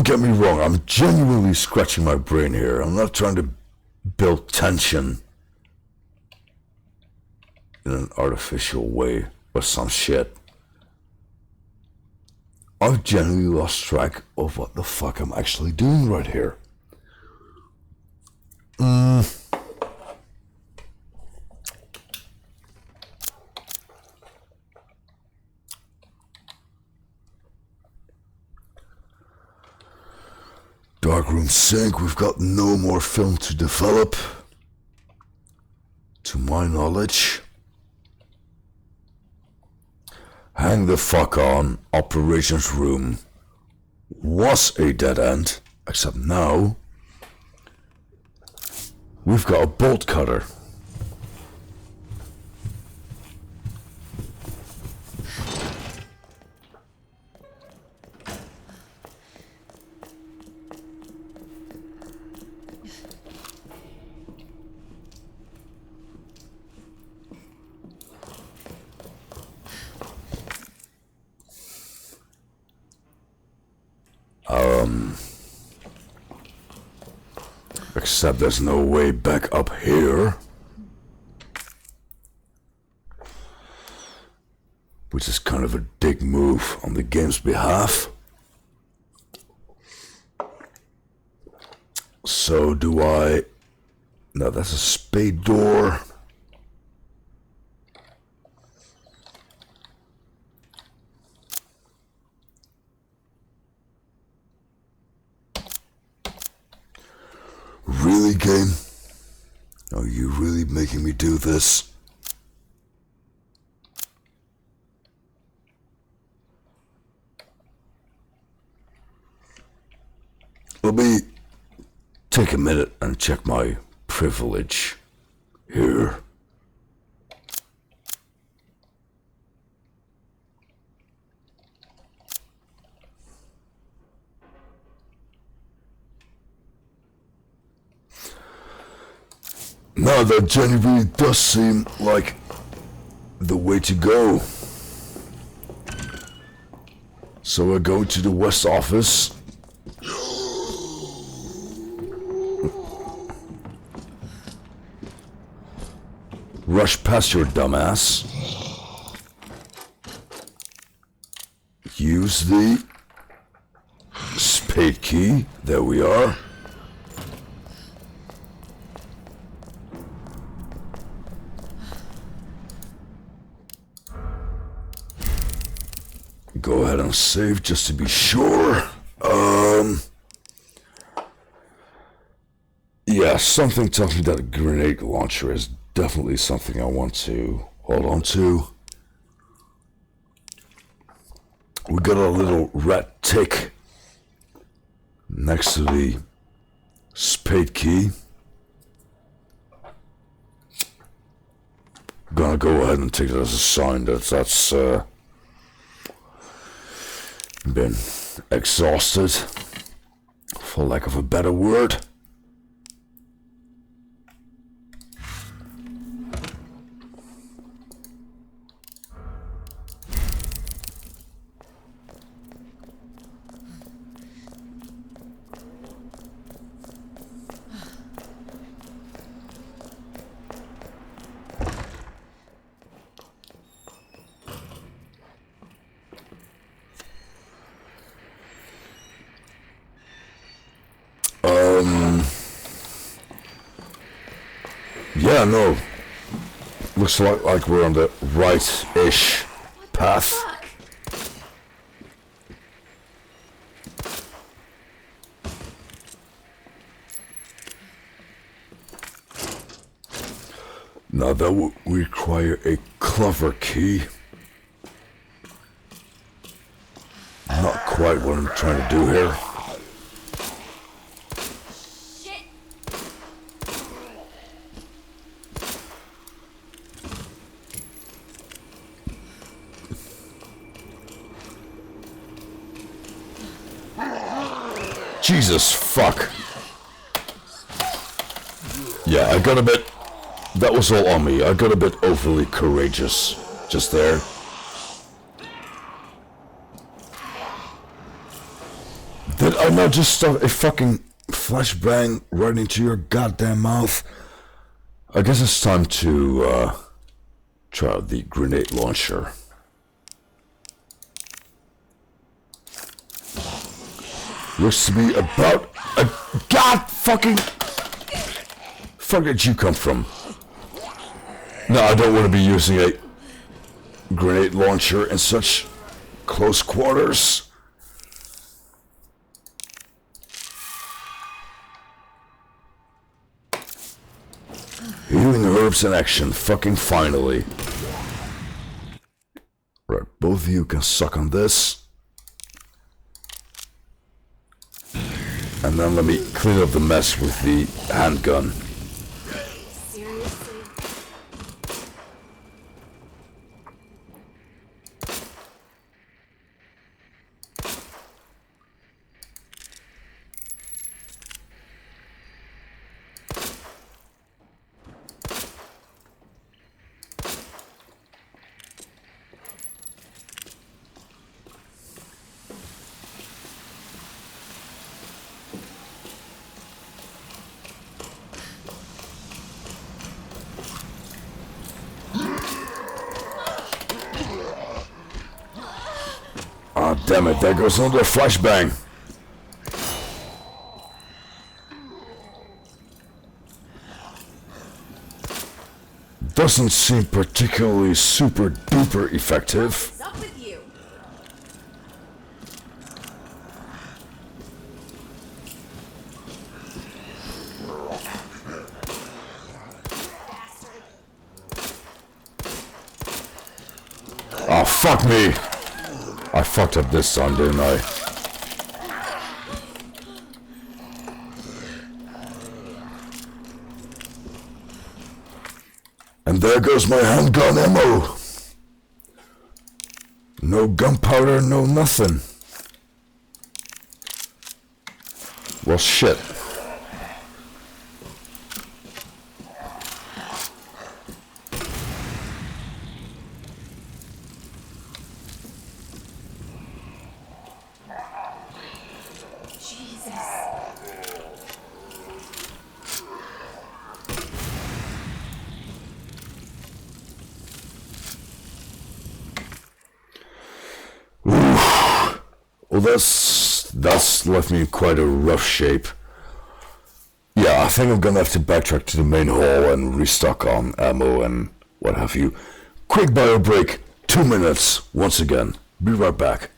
don't get me wrong, I'm genuinely scratching my brain here. I'm not trying to build tension in an artificial way or some shit. I've genuinely lost track of what the fuck I'm actually doing right here. Darkroom sink, we've got no more film to develop, to my knowledge. Hang the fuck on, operations room was a dead end, except now we've got a bolt cutter. Except there's no way back up here. Which is kind of a dick move on the game's behalf. So do I... No, that's a spade door. Really, game? Are you really making me do this? Let me take a minute and check my privilege here. No, that genuinely does seem like the way to go. So I go to the West office. Rush past your dumbass. Use the spade key. There we are. Go ahead and save just to be sure. Yeah, something tells me that a grenade launcher is definitely something I want to hold on to. We got a little red tick next to the spade key. Gonna go ahead and take it as a sign that that's been exhausted, for lack of a better word. Yeah, no. Looks like we're on the right-ish path. Now that would require a clever key. Not quite what I'm trying to do here. Jesus fuck. Yeah, I got a bit... That was all on me. I got a bit overly courageous just there. Did I not just stuff a fucking flashbang right into your goddamn mouth? I guess it's time to try out the grenade launcher. Looks to be about a god fucking. Fuck did you come from? No, I don't want to be using a grenade launcher in such close quarters. Healing herbs in action, fucking finally. Right, both of you can suck on this. And then let me clean up the mess with the handgun. Seriously? Ah, damn it, there goes another flashbang. Doesn't seem particularly super duper effective. What's up with you? Bastard. Oh, fuck me! I fucked up this time, didn't I? And there goes my handgun ammo! No gunpowder, no nothing. Well, shit. Jesus. Well, that's left me in quite a rough shape. Yeah, I think I'm gonna have to backtrack to the main hall and restock on ammo and what have you. Quick bio break, 2 minutes, once again. Be right back.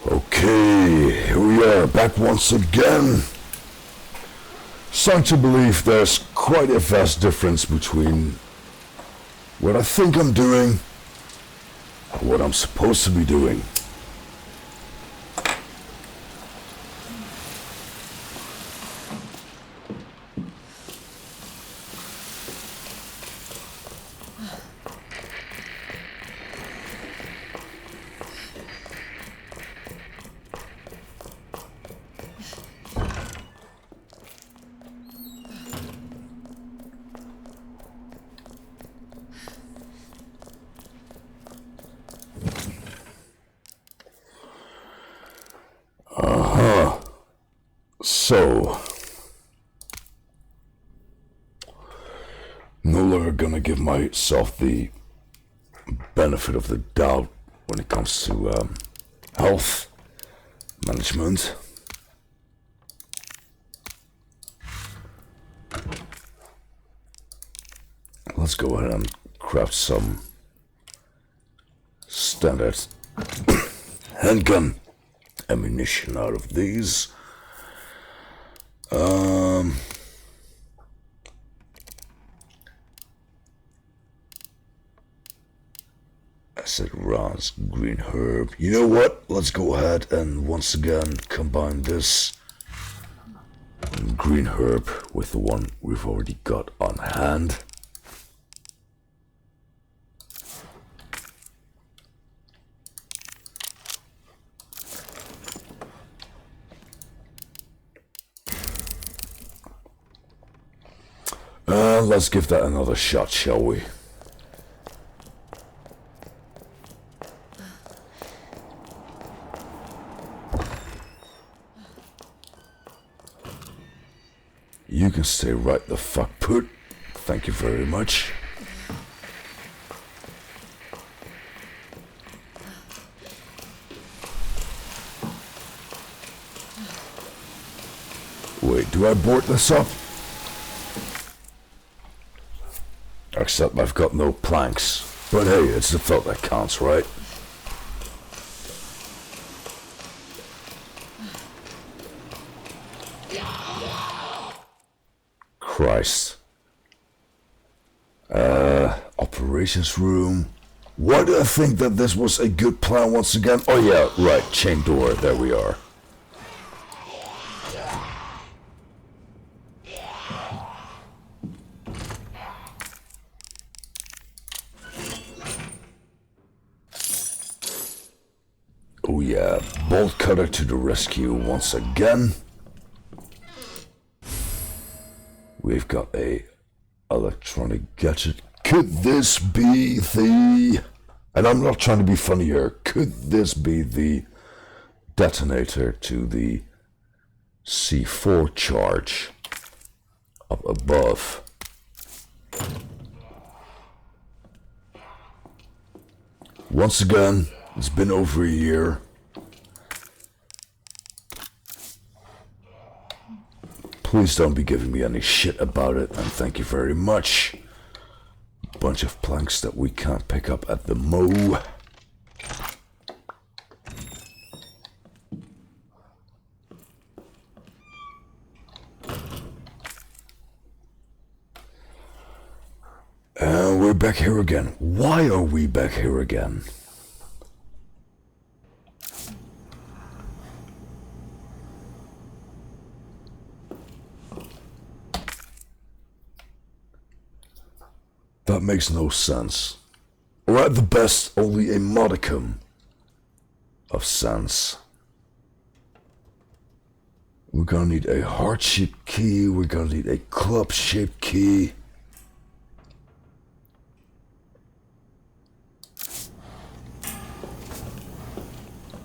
Okay, here we are, back once again. starting to believe there's quite a vast difference between what I think I'm doing and what I'm supposed to be doing. So, no longer gonna give myself the benefit of the doubt when it comes to health management. Let's go ahead and craft some standard handgun ammunition out of these. Acid rounds, green herb. You know what? Let's go ahead and once again combine this green herb with the one we've already got on hand. Let's give that another shot, shall we? You can stay right the fuck put. Thank you very much. Wait, do I board this up? Except I've got no planks. But hey, it's the thought that counts, right? Christ. Operations room. Why do I think that this was a good plan once again? Oh yeah, right, chain door, there we are. Oh yeah, bolt cutter to the rescue once again. We've got a electronic gadget. Could this be the... And I'm not trying to be funny here. Could this be the detonator to the C4 charge up above? Once again, it's been over a year. Please don't be giving me any shit about it, and thank you very much. Bunch of planks that we can't pick up at the mo. And we're back here again. Why are we back here again? That makes no sense. Or at the best, only a modicum of sense. We're gonna need a heart-shaped key, we're gonna need a club-shaped key.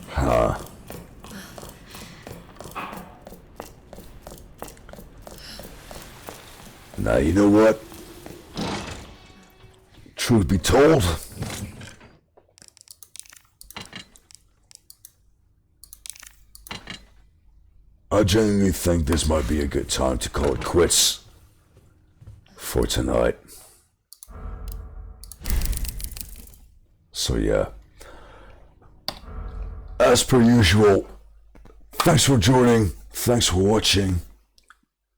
Huh. Now, you know what? Truth be told, I genuinely think this might be a good time to call it quits for tonight. So yeah, as per usual, thanks for joining, thanks for watching.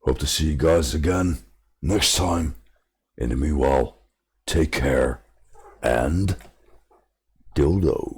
Hope to see you guys again next time. In the meanwhile, take care and dildo.